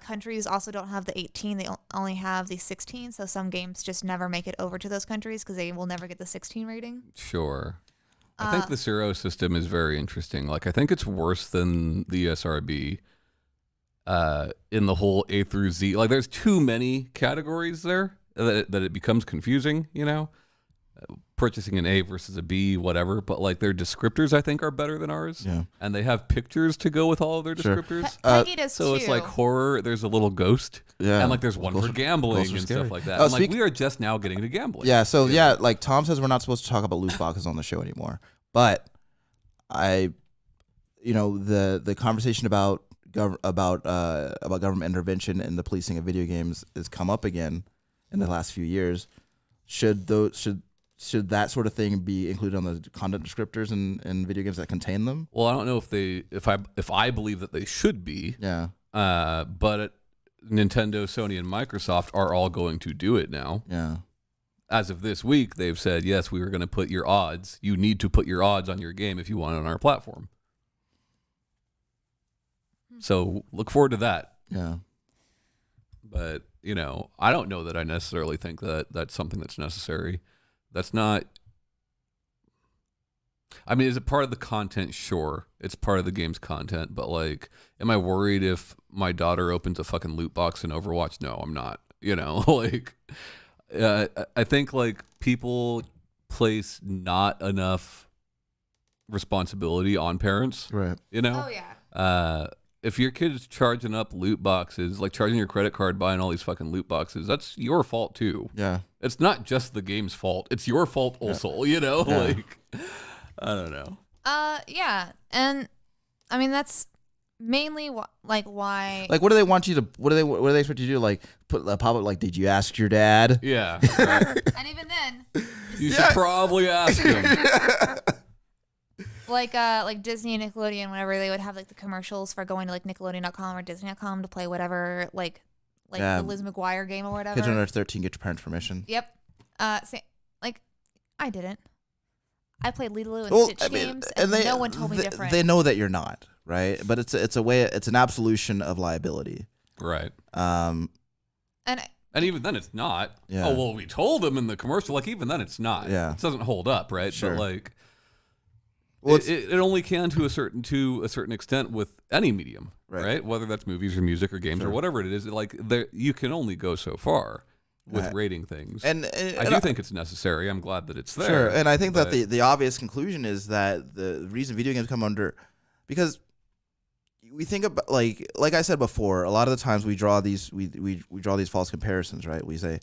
countries also don't have the 18, they only have the 16, so some games just never make it over to those countries because they will never get the 16 rating.
Sure. I think the Zero system is very interesting. Like, I think it's worse than the ESRB in the whole A through Z. Like, there's too many categories there that it becomes confusing, you know? purchasing an A versus a B, whatever, but like their descriptors I think are better than ours.
Yeah.
And they have pictures to go with all of their descriptors.
Peggy does
So
too.
it's like horror, there's a little ghost,
Yeah.
and like there's one
Ghosts
for
are-
gambling
ghosts are
and
scary.
stuff like that.
Oh,
And like we are just now getting to gambling.
Yeah, so like Tom says we're not supposed to talk about loot boxes on the show anymore. But the conversation about government intervention in the policing of video games has come up again in the last few years. Should that sort of thing be included on the content descriptors in video games that contain them?
Well, I don't know if I believe that they should be.
Yeah.
But Nintendo, Sony, and Microsoft are all going to do it now.
Yeah.
As of this week, they've said, yes, we were going to put your odds. You need to put your odds on your game if you want it on our platform. So look forward to that.
Yeah.
But, I don't know that I necessarily think that that's something that's necessary. That's not... I mean, is it part of the content? Sure. It's part of the game's content. But, like, am I worried if my daughter opens a fucking loot box in Overwatch? No, I'm not. Like... I think like people place not enough responsibility on parents.
Right.
Oh yeah.
If your kid is charging up loot boxes, like charging your credit card, buying all these fucking loot boxes, that's your fault too.
Yeah.
It's not just the game's fault. It's your fault also,
Yeah.
Like I don't know.
Yeah. And I mean that's mainly why.
Like, what do they want you to? What do they expect you to do? Like, put a pop up. Like, did you ask your dad?
Yeah. Right.
And even then,
You should probably ask him.
like Disney and Nickelodeon, whenever they would have like the commercials for going to like Nickelodeon.com or Disney.com to play whatever the Liz McGuire game or whatever.
Kids under 13 get your parents' permission.
Yep. I didn't. I played Lilo and Stitch games, and no one told me different.
They know that you're not, right? But it's an absolution of liability.
Right.
and
even then, it's not.
Yeah.
Oh, well, we told them in the commercial. Like, even then, it's not.
Yeah.
It doesn't hold up, right?
Sure.
But, like,
Well,
it only can to a certain extent with any medium, right? Whether that's movies or music or games or whatever it is. Like, you can only go so far with rating things.
And
I do think it's necessary. I'm glad that it's there.
Sure, and I think that the obvious conclusion is that the reason video games come under, because we think about like I said before, a lot of the times we draw these draw these false comparisons, right? We say,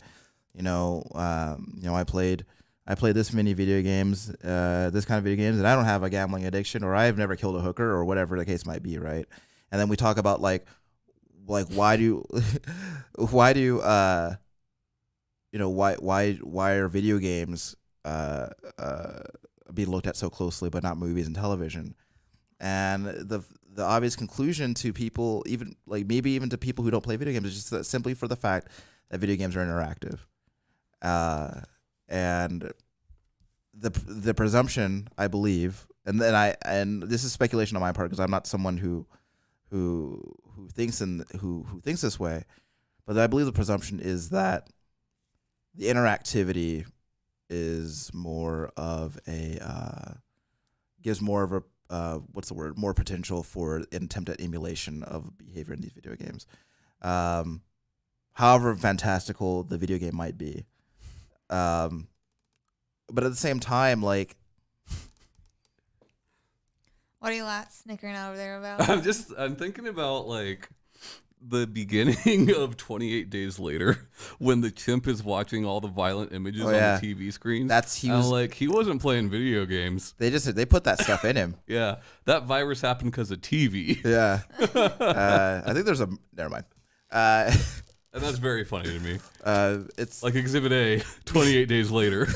I played this many video games, this kind of video games, and I don't have a gambling addiction, or I've never killed a hooker, or whatever the case might be, right? And then we talk about like why are video games being looked at so closely, but not movies and television? And the obvious conclusion to people, even like maybe even to people who don't play video games, is just that simply for the fact that video games are interactive. And the presumption, I believe, and this is speculation on my part because I'm not someone who thinks this way, but I believe the presumption is that the interactivity is more of gives more of a more potential for an attempt at emulation of behavior in these video games. However fantastical the video game might be. But at the same time, like,
what are you snickering over there about?
I'm thinking about like the beginning of 28 Days Later when the chimp is watching all the violent images on the TV screen. He wasn't playing video games.
They put that stuff in him.
Yeah, that virus happened because of TV.
Yeah. I think there's never mind.
And that's very funny to me.
It's
like Exhibit A, 28 Days Later.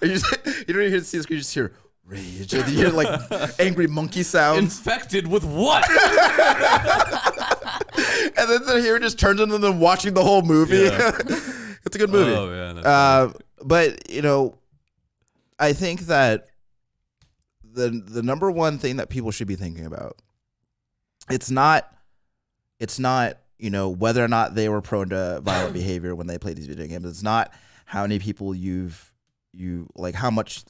You don't even see the screen, you just hear rage. You hear like angry monkey sounds.
Infected with what?
And then here it just turns into them watching the whole movie.
Yeah.
It's a good movie.
Oh yeah.
But I think that the number one thing that people should be thinking about, it's not whether or not they were prone to violent behavior when they played these video games. It's not how many people how much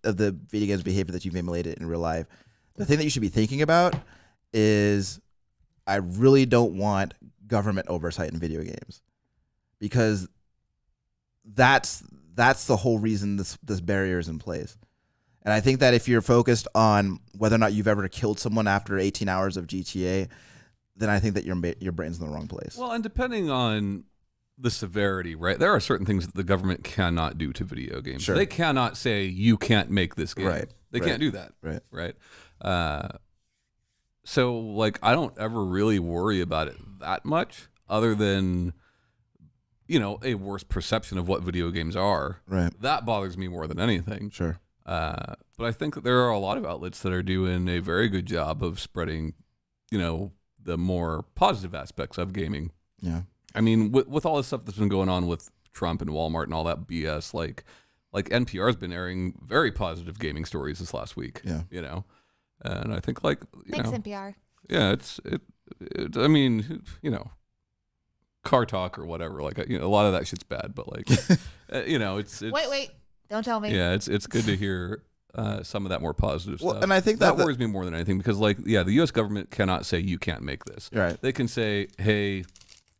of the video games behavior that you've emulated in real life. The thing that you should be thinking about is, I really don't want government oversight in video games, because that's that's the whole reason this barrier is in place. And I think that if you're focused on whether or not you've ever killed someone after 18 hours of GTA, then I think that your brain's in the wrong place.
Well, and depending on the severity, right? There are certain things that the government cannot do to video games.
Sure.
They cannot say you can't make this game.
Right.
They can't do that.
Right.
So like I don't ever really worry about it that much, other than a worse perception of what video games are.
Right.
That bothers me more than anything.
Sure.
But I think that there are a lot of outlets that are doing a very good job of spreading, the more positive aspects of gaming.
Yeah.
I mean, with all this stuff that's been going on with Trump and Walmart and all that BS, like NPR's been airing very positive gaming stories this last week.
Yeah.
And I think
Thanks, NPR.
Yeah, I mean, car talk or whatever. Like, a lot of that shit's bad, but like, it's
Wait, don't tell me.
Yeah, it's good to hear some of that more positive stuff.
And I think
that worries me more than anything because, the U.S. government cannot say you can't make this.
Right.
They can say, hey,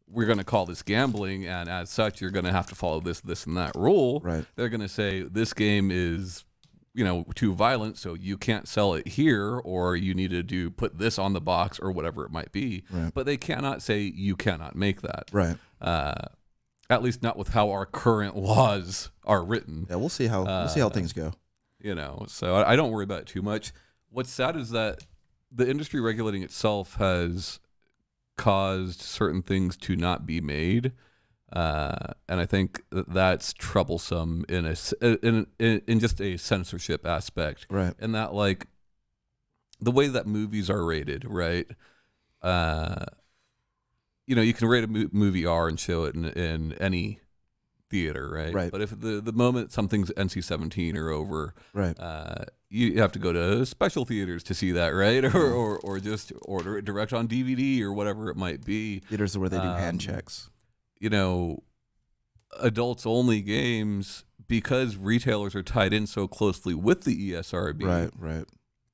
we're going to call this gambling, and as such, you're going to have to follow this, and that rule.
Right.
They're going to say this game is, too violent, so you can't sell it here, or you need to put this on the box, or whatever it might be.
Right.
But they cannot say you cannot make that.
Right.
At least not with how our current laws are written.
Yeah, we'll see how things go.
So I don't worry about it too much. What's sad is that the industry regulating itself has caused certain things to not be made, and I think that's troublesome in just a censorship aspect.
Right.
And that the way that movies are rated, right? You can rate a movie R and show it in any theater, right?
Right.
But if the moment something's NC-17 or over,
Right.
You have to go to special theaters to see that, right? Or just order it direct on DVD or whatever it might be.
Theaters where they do hand checks.
Adults only games, because retailers are tied in so closely with the ESRB.
Right.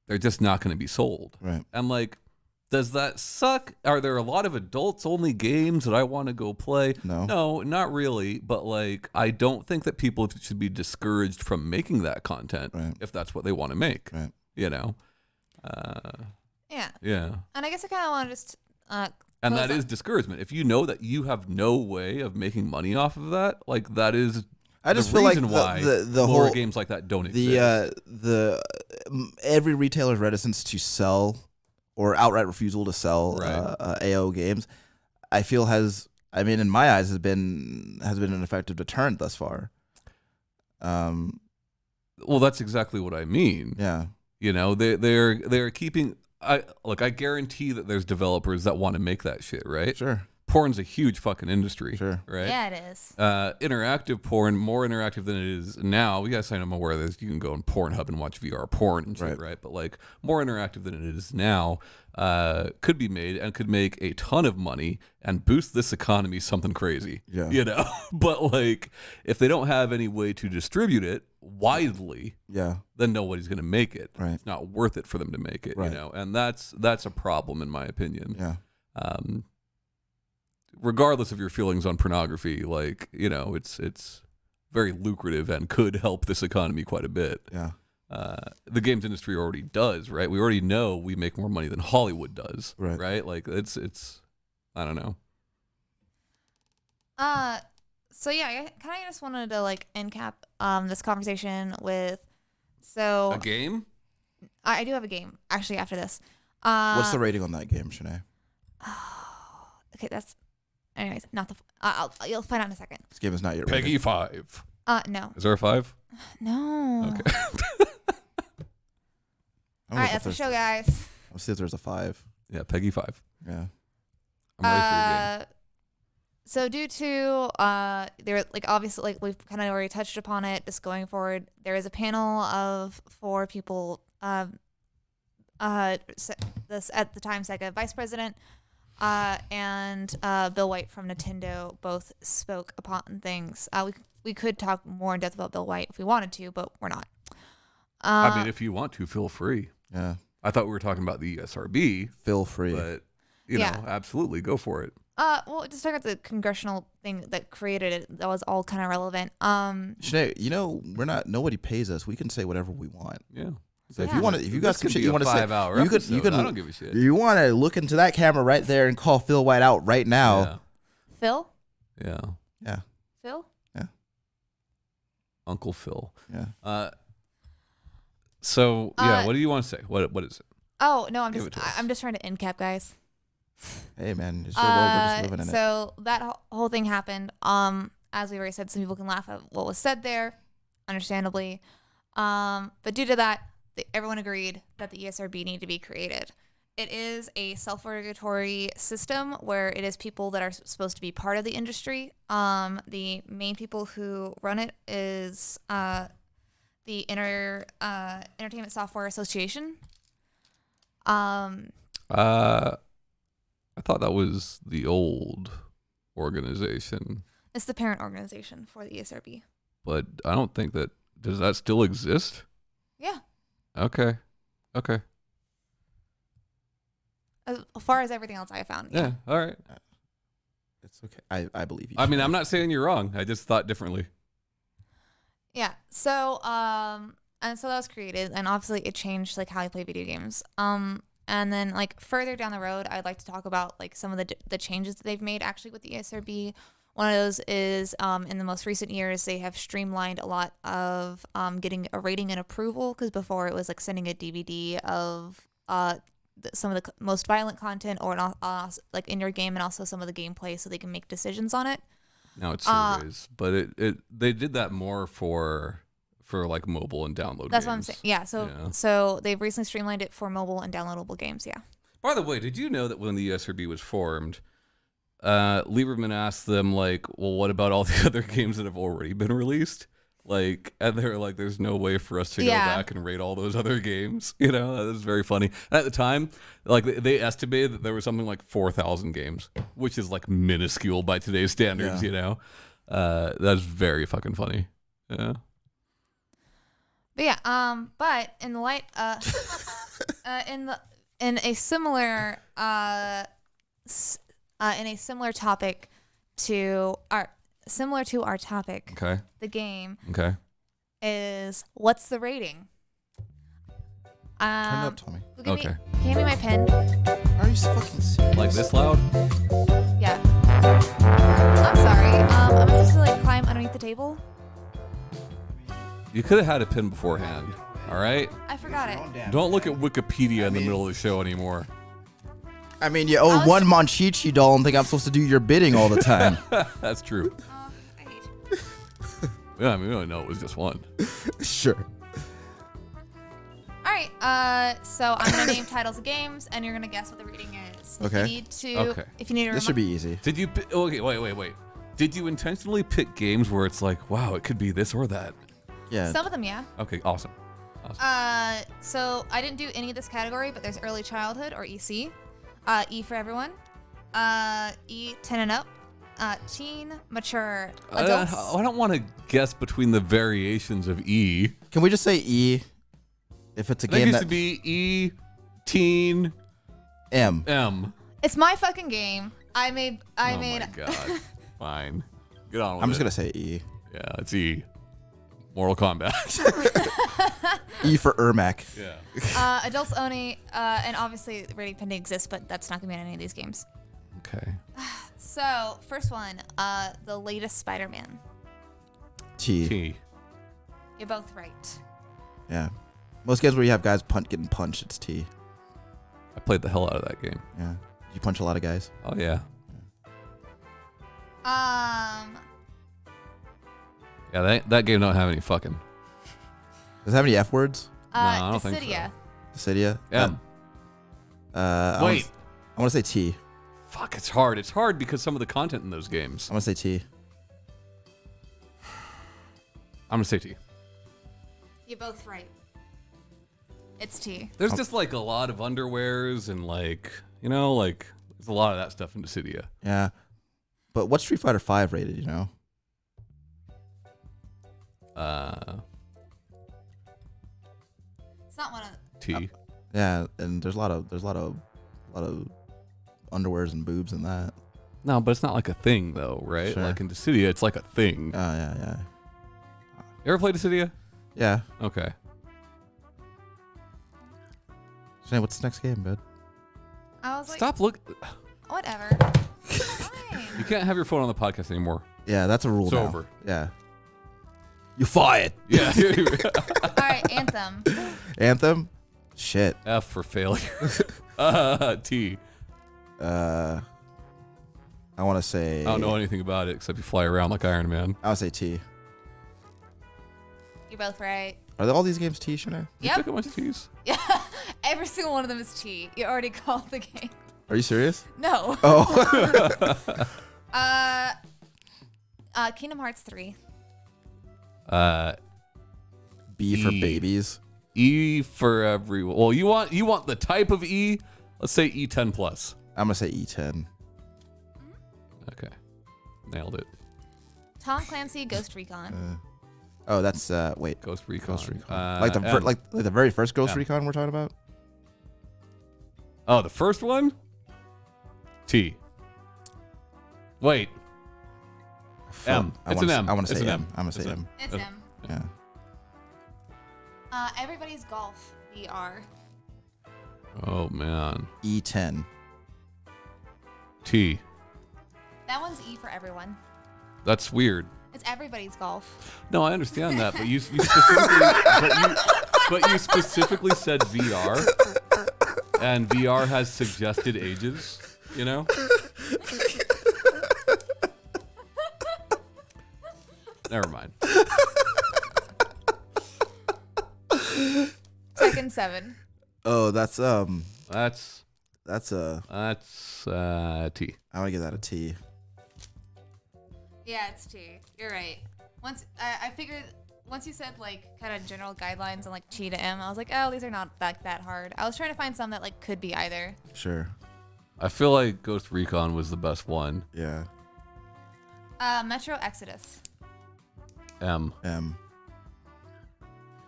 They're just not going to be sold.
Right.
And does that suck? Are there a lot of adults only games that I want to go play? No, not really. But I don't think that people should be discouraged from making that content if that's what they want to make.
Right.
Yeah.
Yeah.
And I guess I kind of want to just.
And that is discouragement. If you know that you have no way of making money off of that, that is.
I just
the
feel like
reason why
the
more
whole
games like that don't exist.
Every retailer's reticence to sell or outright refusal to sell AO games, I feel in my eyes has been an effective deterrent thus far.
Well, that's exactly what I mean.
Yeah.
They're keeping. I guarantee that there's developers that want to make that shit, right?
Sure.
Porn's a huge fucking industry.
Sure.
Right?
Yeah, it is.
Interactive porn, more interactive than it is now. Yes, I'm aware of this. You can go on Pornhub and watch VR porn and shit, right? But more interactive than it is now, could be made and could make a ton of money and boost this economy something crazy.
Yeah.
But if they don't have any way to distribute it widely, then nobody's going to make it.
Right.
It's not worth it for them to make it,
right.
And that's a problem in my opinion.
Yeah.
Regardless of your feelings on pornography, it's very lucrative and could help this economy quite a bit.
Yeah.
The games industry already does, right? We already know we make more money than Hollywood does, right? It's I don't know.
So yeah, I kind of just wanted to end cap this conversation with a
game.
I do have a game actually after this.
What's the rating on that game, Shanae?
Okay, that's. Anyways, not the. You'll find out in a second.
This game is not yet
Peggy
rated.
5.
No.
Is there a 5?
No.
Okay.
All right, that's the show, guys.
Let's see if there's a 5.
Yeah, Peggy 5.
Yeah.
I'm ready for your game.
So due to there obviously we've kind of already touched upon it. Just going forward, there is a panel of 4 people. This at the time Sega vice president. And Bill White from Nintendo both spoke upon things. We could talk more in depth about Bill White if we wanted to, but we're not.
I mean, if you want to, feel free.
Yeah.
I thought we were talking about the ESRB.
Feel free.
But, you know, absolutely, go for it.
Well, just talking about the congressional thing that created it, that was all kind of relevant.
Shanee, nobody pays us. We can say whatever we want.
Yeah.
So if you want to, if you got some shit you want to say, you
don't give a shit.
You want to look into that camera right there and call Phil White out right now.
Phil?
Yeah.
Yeah.
Phil?
Yeah.
Uncle Phil.
Yeah.
So what do you want to say? What is it?
Oh no, I'm just trying to end cap, guys.
Hey man, it's your world. We're just living in it.
So that whole thing happened. As we already said, some people can laugh at what was said there, understandably. But due to that, everyone agreed that the ESRB needed to be created. It is a self-regulatory system where it is people that are supposed to be part of the industry. The main people who run it is the Entertainment Software Association.
I thought that was the old organization.
It's the parent organization for the ESRB.
But I don't think that, does that still exist?
Yeah.
Okay.
As far as everything else I found.
Yeah. All right.
It's okay. I believe you.
I mean, I'm not saying you're wrong. I just thought differently.
Yeah. So, and so that was created, and obviously it changed like how I play video games. And then like further down the road, I'd like to talk about like some of the changes that they've made actually with the ESRB. One of those is in the most recent years, they have streamlined a lot of getting a rating and approval, because before it was like sending a DVD of some of the most violent content or like in your game, and also some of the gameplay, so they can make decisions on it.
Now it sure is, but they did that more for like mobile and download
That's
games.
what I'm saying. Yeah. So they've recently streamlined it for mobile and downloadable games. Yeah.
By the way, did you know that when the ESRB was formed, Lieberman asked them like, well, what about all the other games that have already been released? Like, and they're like, there's no way for us to go back and rate all those other games. You know, that was very funny. And at the time, like they estimated that there was something like 4,000 games, which is like minuscule by today's standards. You know, that's very fucking funny. Yeah.
But yeah, but in the light, in a similar topic to our topic,
okay,
the game,
okay,
is what's the rating?
Turn it up, Tommy.
Okay. Can you hand me my pen?
Are you fucking serious?
Like this loud?
Yeah. I'm sorry. I'm supposed to like climb underneath the table.
You could have had a pin beforehand. All right.
I forgot it.
Don't look at Wikipedia in the middle of the show anymore.
I mean, you own one Monchichi doll and think I'm supposed to do your bidding all the time.
That's true.
I hate you.
Yeah, I mean, we don't know it was just one.
Sure.
All right. So I'm gonna name titles of games, and you're gonna guess what the rating is.
Okay.
If you need to.
This should be easy.
Did you? Okay, wait. Did you intentionally pick games where it's like, wow, it could be this or that?
Yeah.
Some of them, yeah.
Okay, awesome.
So I didn't do any of this category, but there's early childhood or EC. E for everyone. E 10 and up. Teen, mature, adults.
I don't want to guess between the variations of E.
Can we just say E? If it's a
I think
game
it
that
should be E, teen,
M.
It's my fucking game. I made.
Oh my god. Fine. Get on with it.
I'm just gonna say E.
Yeah, it's E. Mortal Kombat.
E for Ermac.
Yeah.
Adults only, and obviously rating pending exists, but that's not gonna be on any of these games.
Okay.
So first one, the latest Spider-Man.
T.
You're both right.
Yeah. Most games where you have guys getting punched, it's T.
I played the hell out of that game.
Yeah. You punch a lot of guys.
Oh yeah. Yeah, that game don't have any fucking.
Does it have any F words?
No, I don't think
Dissidia.
Dissidia?
M.
Wait. I want to say T.
Fuck, it's hard. It's hard because some of the content in those games.
I'm going to say T.
I'm gonna say T.
You're both right. It's T.
There's just like a lot of underwears and like, you know, like there's a lot of that stuff in Dissidia.
Yeah. But what's Street Fighter 5 rated, you know?
It's not one of
T.
Yeah, and there's a lot of underwears and boobs in that.
No, but it's not like a thing though, right?
Sure.
Like in Dissidia, it's like a thing.
Oh, yeah.
You ever played Dissidia?
Yeah.
Okay.
Shanee, what's the next game, bud?
I was like,
Stop look.
whatever. Fine.
You can't have your phone on the podcast anymore.
Yeah, that's a rule
It's
now.
over.
Yeah. You fired.
All
Yeah.
right, Anthem.
Anthem? Shit.
F for failure. T.
I want to say...
I don't know anything about it except you fly around like Iron Man.
I would say T.
You're both right.
Are all these games T, Shanee?
You
Yep.
pick a bunch of T's?
Yeah. Every single one of them is T. You already called the game.
Are you serious?
No.
Oh.
Kingdom Hearts 3.
B for
E.
babies.
E for everyone. Well, you want the type of E? Let's say E10 plus.
I'm going to say E10.
Okay. Nailed it.
Tom Clancy Ghost Recon.
Oh, that's... wait.
Ghost Recon.
Ghost Recon.
M.
like the very first Ghost
M.
Recon we're talking about?
Oh, the first one? T. Wait. M. It's an M.
I want to
It's
say
an
M.
M.
I'm going to
It's
say
an
M.
It's him.
Yeah.
Everybody's Golf VR.
Oh, man.
E10.
T.
That one's E for everyone.
That's weird.
It's everybody's golf.
No, I understand that, but you specifically said VR, and VR has suggested ages. You know. Never mind.
Tekken 7.
Oh, that's
That's T.
I want to give that a T.
Yeah, it's T. You're right. Once I figured, once you said like kind of general guidelines on like T to M, I was like, oh, these are not that hard. I was trying to find some that like could be either.
Sure.
I feel like Ghost Recon was the best one.
Yeah.
Metro Exodus.
M.
M.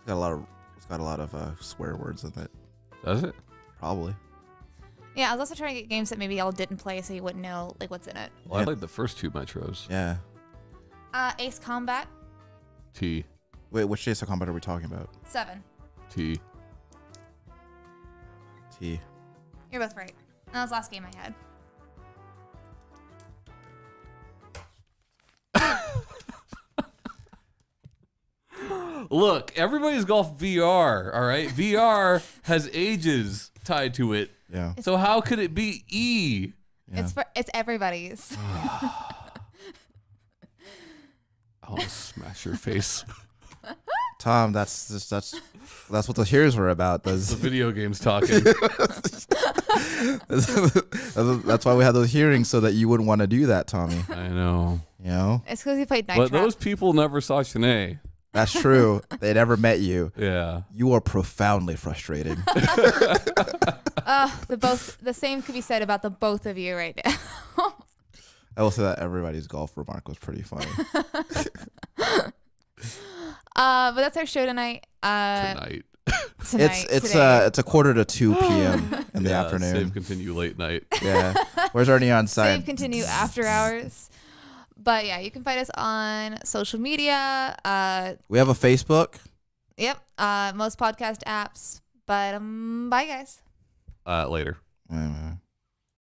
It's got a lot of swear words in it.
Does it?
Probably.
Yeah, I was also trying to get games that maybe y'all didn't play, so you wouldn't know like what's in it.
Well, I played the first two Metros.
Yeah.
Ace Combat
T.
Wait, which Ace of Combat are we talking about?
7.
T.
T.
You're both right. That was the last game I had.
Look, everybody's golf VR. All right, VR has ages tied to it.
Yeah.
So how could it be E?
Yeah.
It's everybody's.
I'll smash your face.
Tom, that's what the hearers were about.
The video games talking.
That's why we had those hearings, so that you wouldn't want to do that, Tommy.
I know.
You know?
It's because you played Night
But
Trap.
those people never saw Shanae.
That's true. They never met you.
Yeah.
You are profoundly frustrating.
The same could be said about the both of you right now.
I will say that everybody's golf remark was pretty funny.
But that's our show tonight.
Tonight.
Today.
It's a quarter to 2 p.m. in the
Yeah,
afternoon.
Save continue late night.
Yeah. Where's our neon sign?
Save continue after hours. But yeah, you can find us on social media.
We have a Facebook.
Yep. Most podcast apps. But bye guys.
Later.
Wait.